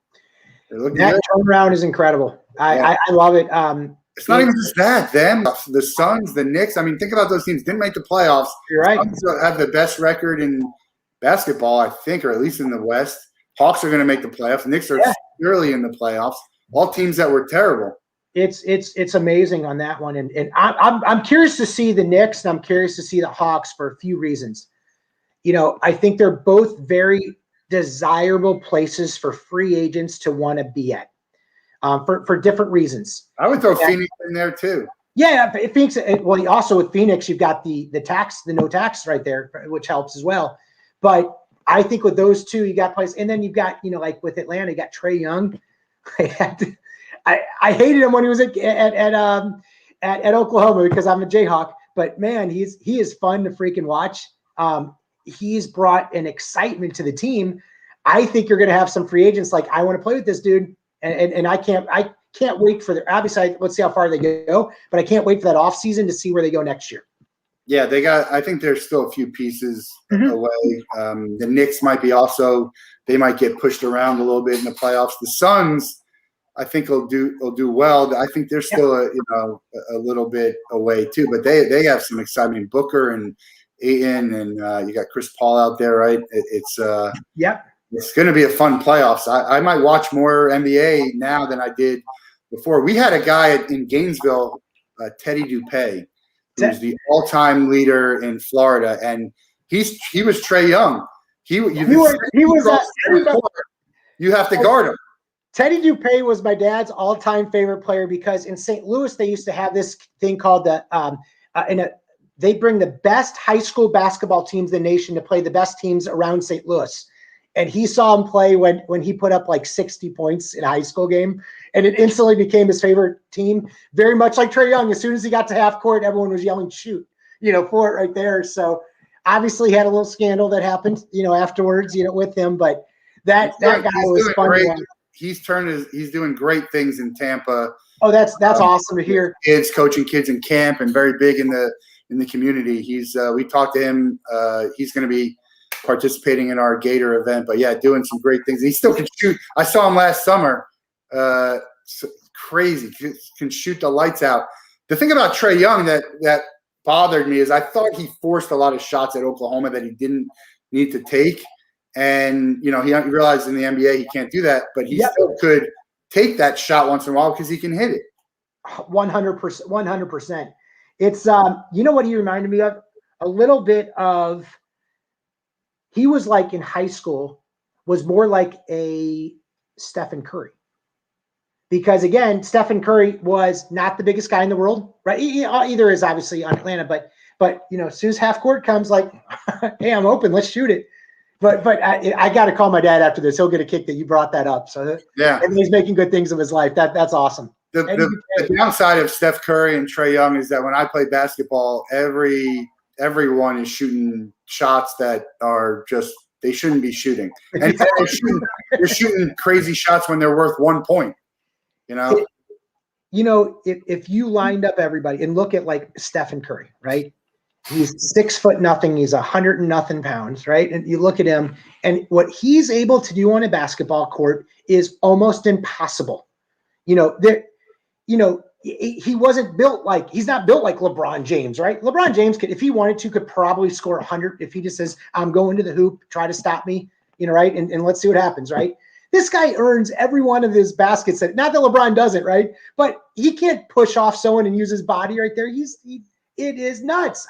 That turnaround is incredible. I love it. It's not even just that. Them, the Suns, the Knicks. I mean, think about those teams. Didn't make the playoffs. You're right. Suns have the best record in basketball, I think, or at least in the West. Hawks are going to make the playoffs. Knicks are surely in the playoffs. All teams that were terrible. It's amazing on that one, and I'm curious to see the Knicks, and I'm curious to see the Hawks for a few reasons. I think they're both very desirable places for free agents to want to be at, for different reasons. I would throw Phoenix in there too. Yeah, Phoenix. Well, also with Phoenix, you've got the no tax right there, which helps as well. But I think with those two, you got places, and then you've got like with Atlanta, you got Trae Young. I hated him when he was at Oklahoma because I'm a Jayhawk. But man, he is fun to freaking watch. He's brought an excitement to the team. I think you're going to have some free agents like, I want to play with this dude, and I can't wait for their. Obviously, let's see how far they go, but I can't wait for that offseason to see where they go next year. Yeah, I think there's still a few pieces away. The Knicks might be also they might get pushed around a little bit in the playoffs. The Suns, I think will do well. I think they're still a little bit away too, but they have some excitement. Booker and Ayton, and you got Chris Paul out there, right? It's going to be a fun playoffs. I might watch more NBA now than I did before. We had a guy in Gainesville, Teddy Dupay, who's the all-time leader in Florida, and he was Trae Young. He was you have to guard him. Teddy Dupay was my dad's all-time favorite player because in St. Louis they used to have this thing called they bring the best high school basketball teams in the nation to play the best teams around St. Louis. And he saw him play when he put up like 60 points in a high school game, and it instantly became his favorite team. Very much like Trae Young. As soon as he got to half court, everyone was yelling "shoot," for it right there. So obviously, he had a little scandal that happened, afterwards, with him. But that guy was fun to watch. He's doing great things in Tampa. Oh, that's awesome to hear. Kids coaching kids in camp and very big in the community. We talked to him. He's going to be participating in our Gator event, but doing some great things. He still can shoot. I saw him last summer. Crazy, can shoot the lights out. The thing about Trae Young that bothered me is I thought he forced a lot of shots at Oklahoma that he didn't need to take, and he realized in the NBA he can't do that, but he still could take that shot once in a while because he can hit it. 100%. 100%. It's what he reminded me of a little bit of. He was like in high school, was more like a Stephen Curry. Because again, Stephen Curry was not the biggest guy in the world, right? Either is obviously on Atlanta, but as soon as half court comes, like, hey, I'm open, let's shoot it. But I got to call my dad after this. He'll get a kick that you brought that up. So and he's making good things of his life. That's awesome. The downside of Steph Curry and Trae Young is that when I play basketball, everyone is shooting shots that are just they shouldn't be shooting, and they're shooting crazy shots when they're worth 1 point. If you lined up everybody and look at like Stephen Curry, right? He's 6'0" he's 100 and nothing pounds, right? And you look at him, and what he's able to do on a basketball court is almost impossible. He wasn't built like he's not built like LeBron James, right? LeBron James could, if he wanted to, could probably score 100 if he just says, "I'm going to the hoop, try to stop me," right? And let's see what happens, right? This guy earns every one of his baskets. Not that LeBron doesn't, right? But he can't push off someone and use his body right there. It is nuts.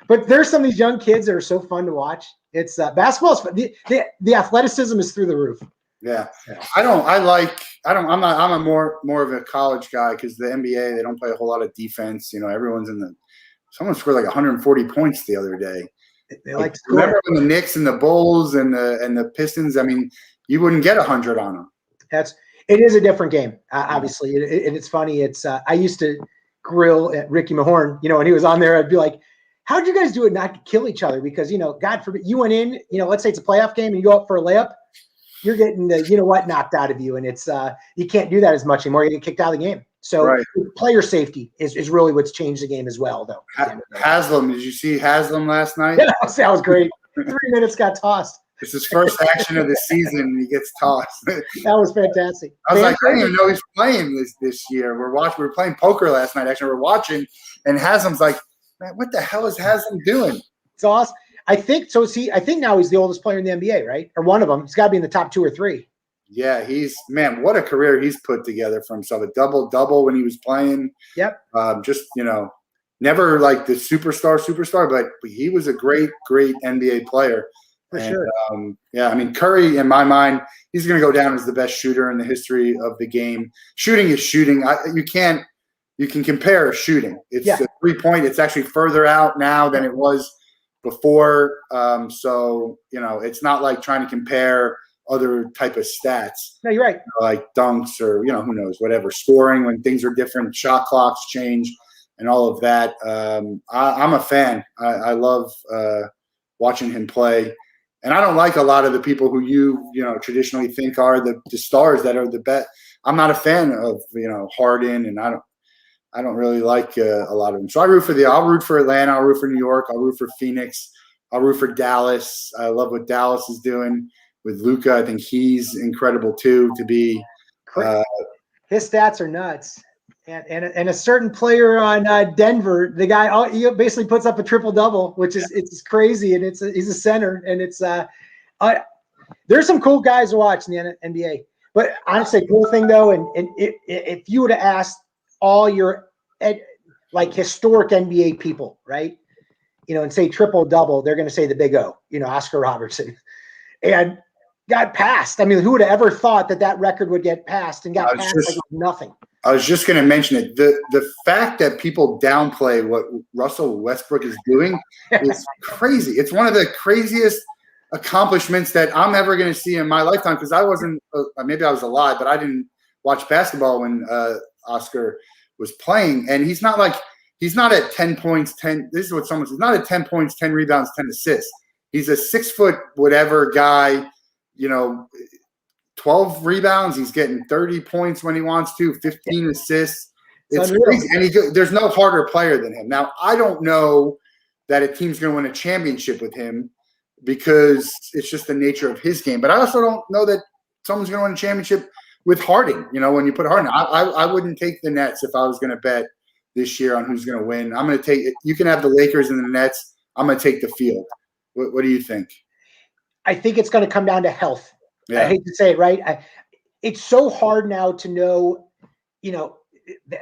But there's some of these young kids that are so fun to watch. It's basketball is fun. The athleticism is through the roof. Yeah. I'm a more of a college guy because the NBA, they don't play a whole lot of defense. Everyone's someone scored like 140 points the other day. They like remember when the Knicks and the Bulls and the Pistons, I mean, you wouldn't get 100 on them. It is a different game, obviously. And it's funny. I used to grill at Ricky Mahorn, when he was on there, I'd be like, how'd you guys do it not to kill each other? Because, God forbid, you went in, let's say it's a playoff game and you go up for a layup, you're getting the, knocked out of you. And it's, you can't do that as much anymore. You get kicked out of the game. So player safety is really what's changed the game as well, though. Haslam, did you see Haslam last night? Yeah, that was great. 3 minutes got tossed. It's his first action of the season. He gets tossed. That was fantastic. I was like, I didn't even know he's playing this year. We were playing poker last night. Actually, we're watching, and Haslam's like, man, what the hell is Haslam doing? It's awesome. I think now he's the oldest player in the NBA, right? Or one of them. He's got to be in the top 2 or 3. Yeah, what a career he's put together for himself. A double when he was playing. Yep. Never like the superstar, but he was a great NBA player. For sure. I mean, Curry, in my mind, he's going to go down as the best shooter in the history of the game. Shooting is shooting. You can compare shooting. It's a 3-point. It's actually further out now than it was before. So it's not like trying to compare other type of stats. No, you're right. Like dunks or, who knows, whatever. Scoring when things are different, shot clocks change and all of that. I'm a fan. I love watching him play. And I don't like a lot of the people who you traditionally think are the stars that are the best. I'm not a fan of, Harden, and I don't really like a lot of them. So I'll root for Atlanta. I'll root for New York. I'll root for Phoenix. I'll root for Dallas. I love what Dallas is doing. with Luka. I think he's incredible too to be. His stats are nuts. And a certain player on Denver, the guy, he basically puts up a triple double, which is it's crazy, and he's a center, and it's there's some cool guys to watch in the NBA. But honestly, cool thing though, and if you were to ask all your like historic NBA people, right, and say triple double, they're going to say the Big O, Oscar Robertson, and got passed. I mean, who would have ever thought that record would get passed and got passed like nothing? I was just going to mention it. The fact that people downplay what Russell Westbrook is doing is crazy. It's one of the craziest accomplishments that I'm ever going to see in my lifetime, because I wasn't maybe I was alive, but I didn't watch basketball when Oscar was playing. And he's not at 10 points, 10. This is what someone says. He's not at 10 points, 10 rebounds, 10 assists. He's a 6 foot whatever guy, 12 rebounds. He's getting 30 points when he wants to, 15 assists. It's crazy. And there's no harder player than him. Now, I don't know that a team's going to win a championship with him, because it's just the nature of his game. But I also don't know that someone's going to win a championship with Harden. When you put Harden, I wouldn't take the Nets if I was going to bet this year on who's going to win. I'm going to take – you can have the Lakers and the Nets. I'm going to take the field. What do you think? I think it's going to come down to health. Yeah. I hate to say it, right? It's so hard now to know,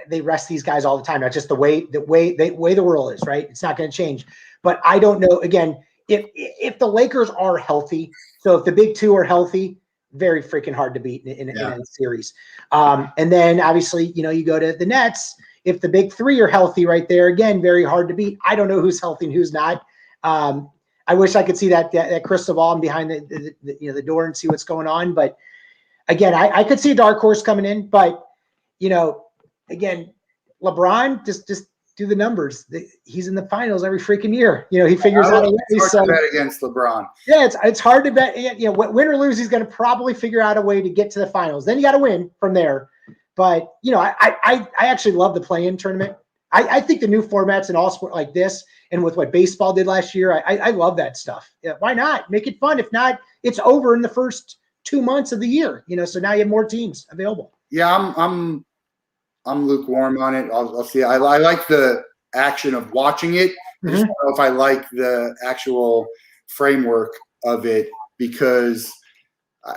they rest these guys all the time. That's just the way the world is, right? It's not going to change. But I don't know. Again, if the Lakers are healthy, so if the big two are healthy, very freaking hard to beat in a series. And then obviously, you go to the Nets. If the big three are healthy right there, again, very hard to beat. I don't know who's healthy and who's not. I wish I could see that crystal ball behind the door and see what's going on. But again, I could see a dark horse coming in. But again, LeBron just do the numbers. He's in the finals every freaking year. He figures out a way. It's hard to bet against LeBron. Yeah, it's hard to bet. Win or lose, he's going to probably figure out a way to get to the finals. Then you got to win from there. But I actually love the play-in tournament. I think the new formats in all sport like this, and with what baseball did last year, I love that stuff. Yeah, why not make it fun? If not, it's over in the first 2 months of the year. So now you have more teams available. Yeah, I'm lukewarm on it. I'll see. I like the action of watching it. I just don't know if I like the actual framework of it, because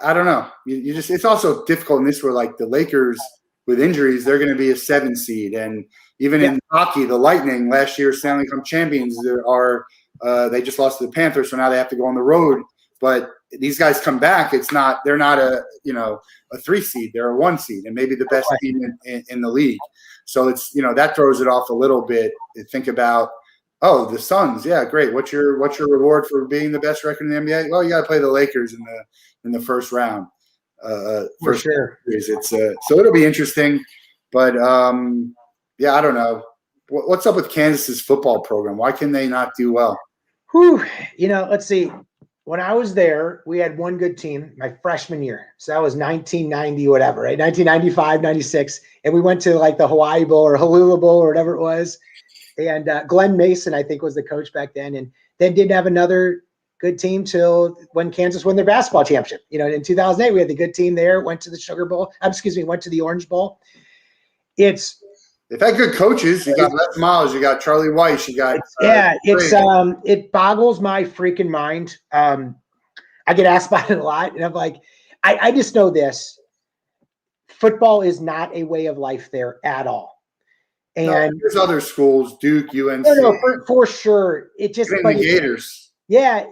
I don't know. It's also difficult in this where, like, the Lakers with injuries, they're going to be a 7 seed, and even in hockey, the Lightning last year Stanley Cup champions they just lost to the Panthers, so now they have to go on the road. But these guys come back. They're not a 3 seed. They're a 1 seed, and maybe the best team in the league. So it's that throws it off a little bit. Think about, the Suns. Yeah, great. What's your reward for being the best record in the NBA? Well, you got to play the Lakers in the first round. For sure. It's so it'll be interesting, but I don't know. What's up with Kansas's football program? Why can they not do well? Let's see. When I was there, we had one good team my freshman year. So that was 1990, whatever, right? 1995, 96. And we went to like the Hawaii Bowl or Honolulu Bowl or whatever it was. And Glenn Mason, I think, was the coach back then. And then didn't have another good team till when Kansas won their basketball championship. In 2008, we had the good team there, went to the Sugar Bowl. Went to the Orange Bowl. They've had good coaches. You got Les Miles. You got Charlie Weiss. You got it boggles my freaking mind. I get asked about it a lot, and I'm like, I just know this: football is not a way of life there at all. And there's other schools, Duke, UNC. No, for sure. It just the Gators. Yeah,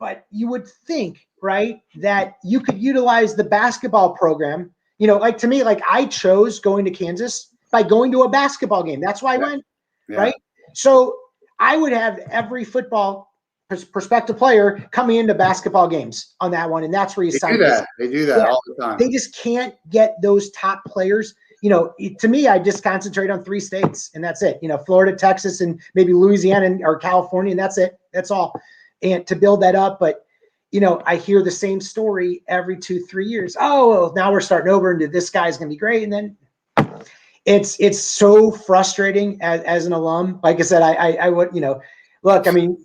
but you would think, right, that you could utilize the basketball program. Like to me, like I chose going to Kansas by going to a basketball game. That's why I went, right? So I would have every football prospective player coming into basketball games on that one, and that's where you sign. They do that all the time. They just can't get those top players. To me, I just concentrate on 3 states, and that's it. Florida, Texas, and maybe Louisiana or California, and that's it. That's all. And to build that up, but I hear the same story every 2-3 years. Oh, well, now we're starting over, and this guy's going to be great, and then it's so frustrating as an alum. Like I said, I would look. I mean,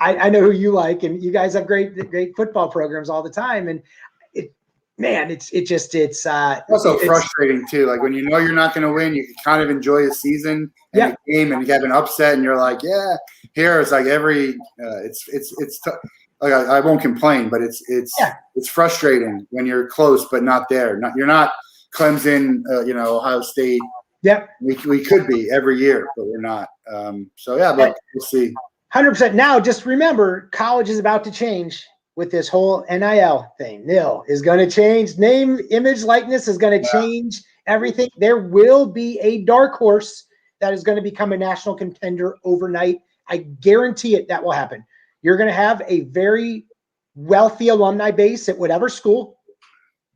I know who you like, and you guys have great football programs all the time. And it's also frustrating too. Like when you know you're not going to win, you can kind of enjoy a season and a game, and you have an upset, and you're like, yeah. Here it's like like I won't complain, but it's frustrating when you're close but not there. You're not Clemson, Ohio State. Yep. We could be every year, but we're not. But we'll see. 100%. Now, just remember, college is about to change with this whole NIL thing. NIL is going to change. Name, image, likeness is going to change everything. There will be a dark horse that is going to become a national contender overnight. I guarantee it that will happen. You're going to have a very wealthy alumni base at whatever school,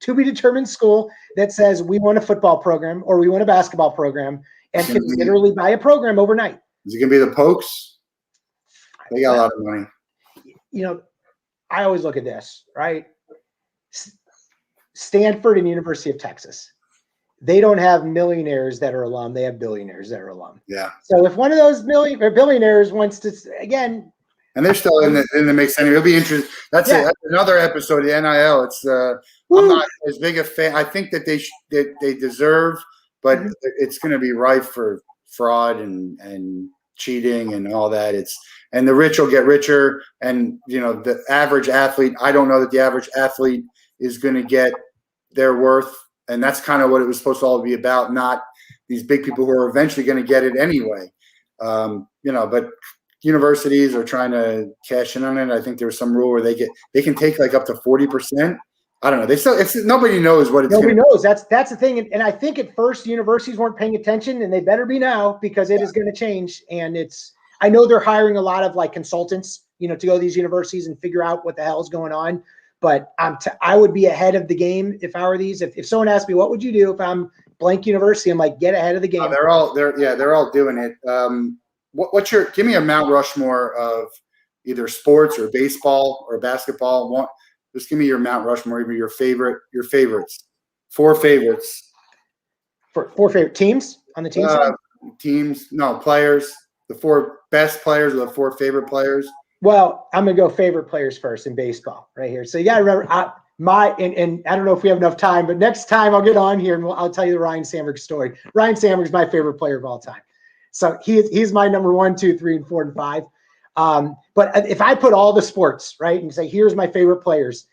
to be determined school, that says we want a football program or we want a basketball program, and can literally buy a program overnight. Is it going to be the Pokes? They got a lot of money. I always look at this, right? Stanford and University of Texas. They don't have millionaires that are alum. They have billionaires that are alum. Yeah. So if one of those billionaires wants to, again. And they're still in the mix anyway. It'll be interesting. That's another episode of the NIL. It's I'm not as big a fan. I think that they deserve, but it's going to be rife for fraud and cheating and all that. And the rich will get richer, and the average athlete. I don't know that the average athlete is going to get their worth, and that's kind of what it was supposed to all be about. Not these big people who are eventually going to get it anyway. But universities are trying to cash in on it. I think there was some rule where they can take like up to 40%. I don't know. Nobody knows what it's. Nobody knows. That's the thing. And I think at first universities weren't paying attention, and they better be now, because it is going to change. And I know they're hiring a lot of like consultants, to go to these universities and figure out what the hell is going on. But I would be ahead of the game if I were these. If someone asked me, what would you do if I'm blank university? I'm like, get ahead of the game. They're all doing it. Give me a Mount Rushmore of either sports or baseball or basketball. Just give me your Mount Rushmore, even your favorites. 4 favorites. Four favorite teams on the team side? Players. The 4 best players or the 4 favorite players. Well, I'm going to go favorite players first in baseball right here. So you got to remember and I don't know if we have enough time, but next time I'll get on here and I'll tell you the Ryan Sandberg story. Ryan Sandberg is my favorite player of all time. So he's my number 1, 2, 3, and 4, and 5. But if I put all the sports, right, and say, here's my favorite players,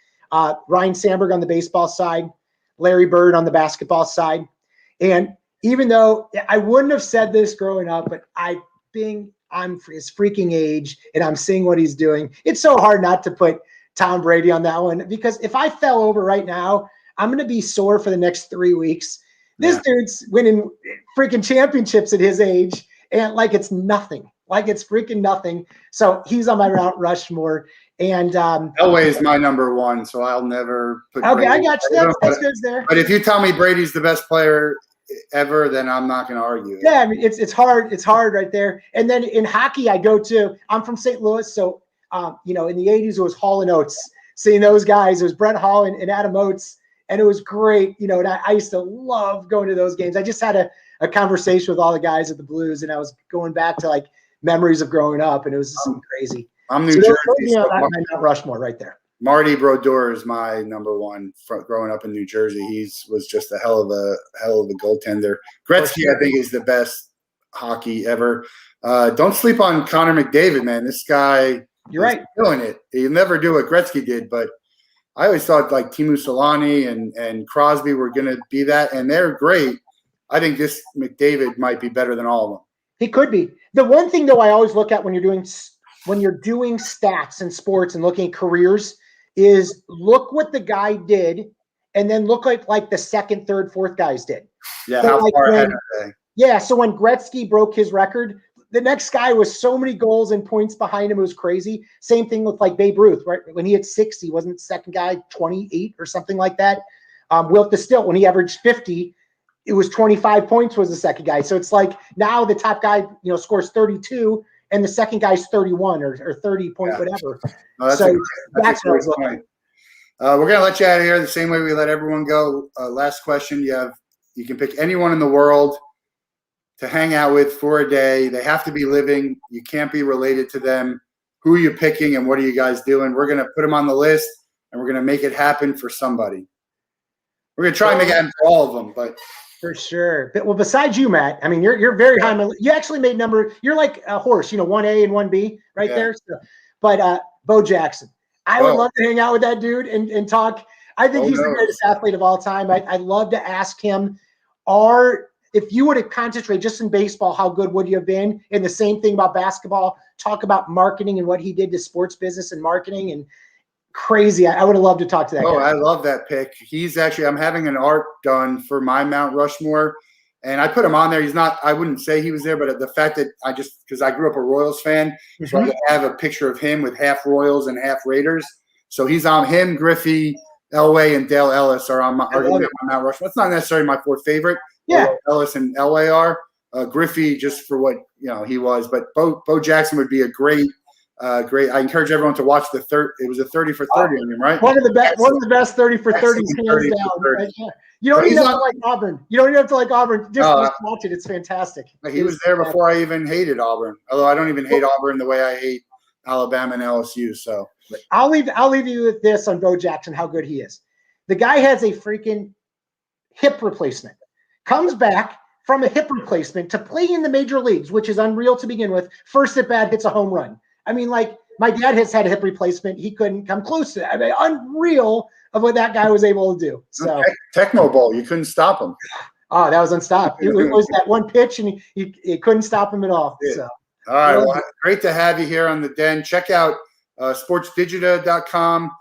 Ryan Sandberg on the baseball side, Larry Bird on the basketball side. And even though I wouldn't have said this growing up, but I'm his freaking age and I'm seeing what he's doing, it's so hard not to put Tom Brady on that one, because if I fell over right now, I'm going to be sore for the next 3 weeks. This dude's winning freaking championships at his age, and like it's nothing. Like it's freaking nothing. So he's on my Mount Rushmore. And Elway is my number 1, so I'll never put Brady. I got you. That's good there. But if you tell me Brady's the best player ever, then I'm not going to argue. Yeah, I mean it's hard. It's hard right there. And then in hockey, I'm from St. Louis, so in the 80s it was Hall and Oates. Seeing those guys, it was Brett Hall and Adam Oates. And it was great, and I used to love going to those games. I just had a conversation with all the guys at the Blues, and I was going back to like memories of growing up, and it was just crazy. I'm New Jersey. My Mount Rushmore right there. Marty Brodeur is my number 1 growing up in New Jersey. He was just a hell of a goaltender. Gretzky, I think, is the best hockey ever. Don't sleep on Connor McDavid, man. This guy, you're right, doing it. He'll never do what Gretzky did, but I always thought like Teemu Solani and Crosby were going to be that, and they're great. I think this McDavid might be better than all of them. He could be. The one thing, though, I always look at when you're doing stats in sports and looking at careers is look what the guy did, and then look like the second, third, fourth guys did. Yeah, so how far ahead are they? Yeah, so when Gretzky broke his record, the next guy was so many goals and points behind him. It was crazy. Same thing with like Babe Ruth, right? When he had 60, wasn't the second guy 28 or something like that? Wilt the Stilt, when he averaged 50, it was 25 points was the second guy. So it's like now the top guy, scores 32 and the second guy's 31 or 30 point, whatever. No, that's what I was looking at. We're going to let you out of here the same way we let everyone go. Last question. You can pick anyone in the world to hang out with for a day. They have to be living. You can't be related to them. who are you picking and what are you guys doing? We're going to put them on the list and we're going to make it happen for somebody. We're going to try and make it happen for all of them, but. For sure. But, well, besides you, Matt, I mean, you're very high. You actually made number. You're like a horse, 1A and 1B right there. So, but Bo Jackson, I would love to hang out with that dude and talk. I think he's the greatest athlete of all time. I'd love to ask him, if you were to concentrate just in baseball, how good would you have been? And the same thing about basketball, talk about marketing and what he did to sports business and marketing and crazy. I would have loved to talk to that guy. I love that pick. He's actually, I'm having an art done for my Mount Rushmore, and I put him on there. He's not, I wouldn't say he was there, but the fact that because I grew up a Royals fan, so I have a picture of him with half Royals and half Raiders. So he's on him, Griffey, Elway, and Dale Ellis are on my Mount Rushmore. It's not necessarily my fourth favorite. Yeah. Ellis and Elway are. Griffey just for what he was, but Bo Jackson would be a great. Great. I encourage everyone to watch the third. It was a 30 for 30 on him, right? One of the best 30 for 30s, hands down. Right? Yeah. You don't even have to like Auburn. You don't even have to like Auburn. Just watch it. It's fantastic. He was there before I even hated Auburn. Although I don't even hate Auburn the way I hate Alabama and LSU. So I'll leave you with this on Bo Jackson, how good he is. The guy has a freaking hip replacement. Comes back from a hip replacement to play in the major leagues, which is unreal to begin with. First at bat, hits a home run. I mean, like, my dad has had a hip replacement. He couldn't come close to it. I mean, unreal of what that guy was able to do. So Tecmo Bowl, you couldn't stop him. Oh, that was unstoppable. It was that one pitch, and he couldn't stop him at all. Yeah. So, all right, well, great to have you here on the Den. Check out sportsdigita.com,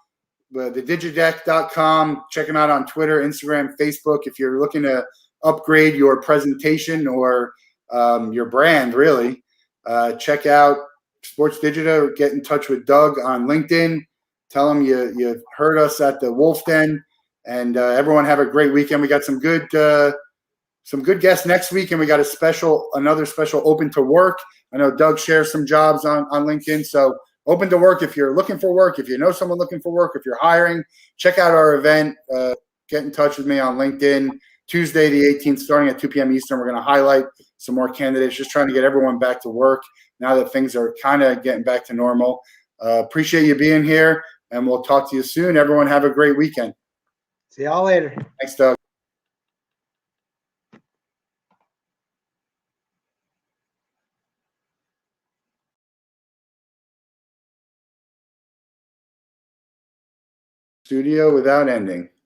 the DigiDeck.com. Check them out on Twitter, Instagram, Facebook. If you're looking to upgrade your presentation or your brand, really, check out Sports Digita. Get in touch with Doug on LinkedIn. Tell him you heard us at the Wolff Den, and everyone have a great weekend. We got some good guests next week, and we got another special open to work. I know Doug shares some jobs on LinkedIn, so open to work. If you're looking for work, if you know someone looking for work, if you're hiring, check out our event. Get in touch with me on LinkedIn. Tuesday the 18th, starting at 2 p.m. Eastern. We're going to highlight some more candidates, just trying to get everyone back to work now that things are kind of getting back to normal. Appreciate you being here, and we'll talk to you soon. Everyone have a great weekend. See y'all later. Thanks, Doug. Studio without ending.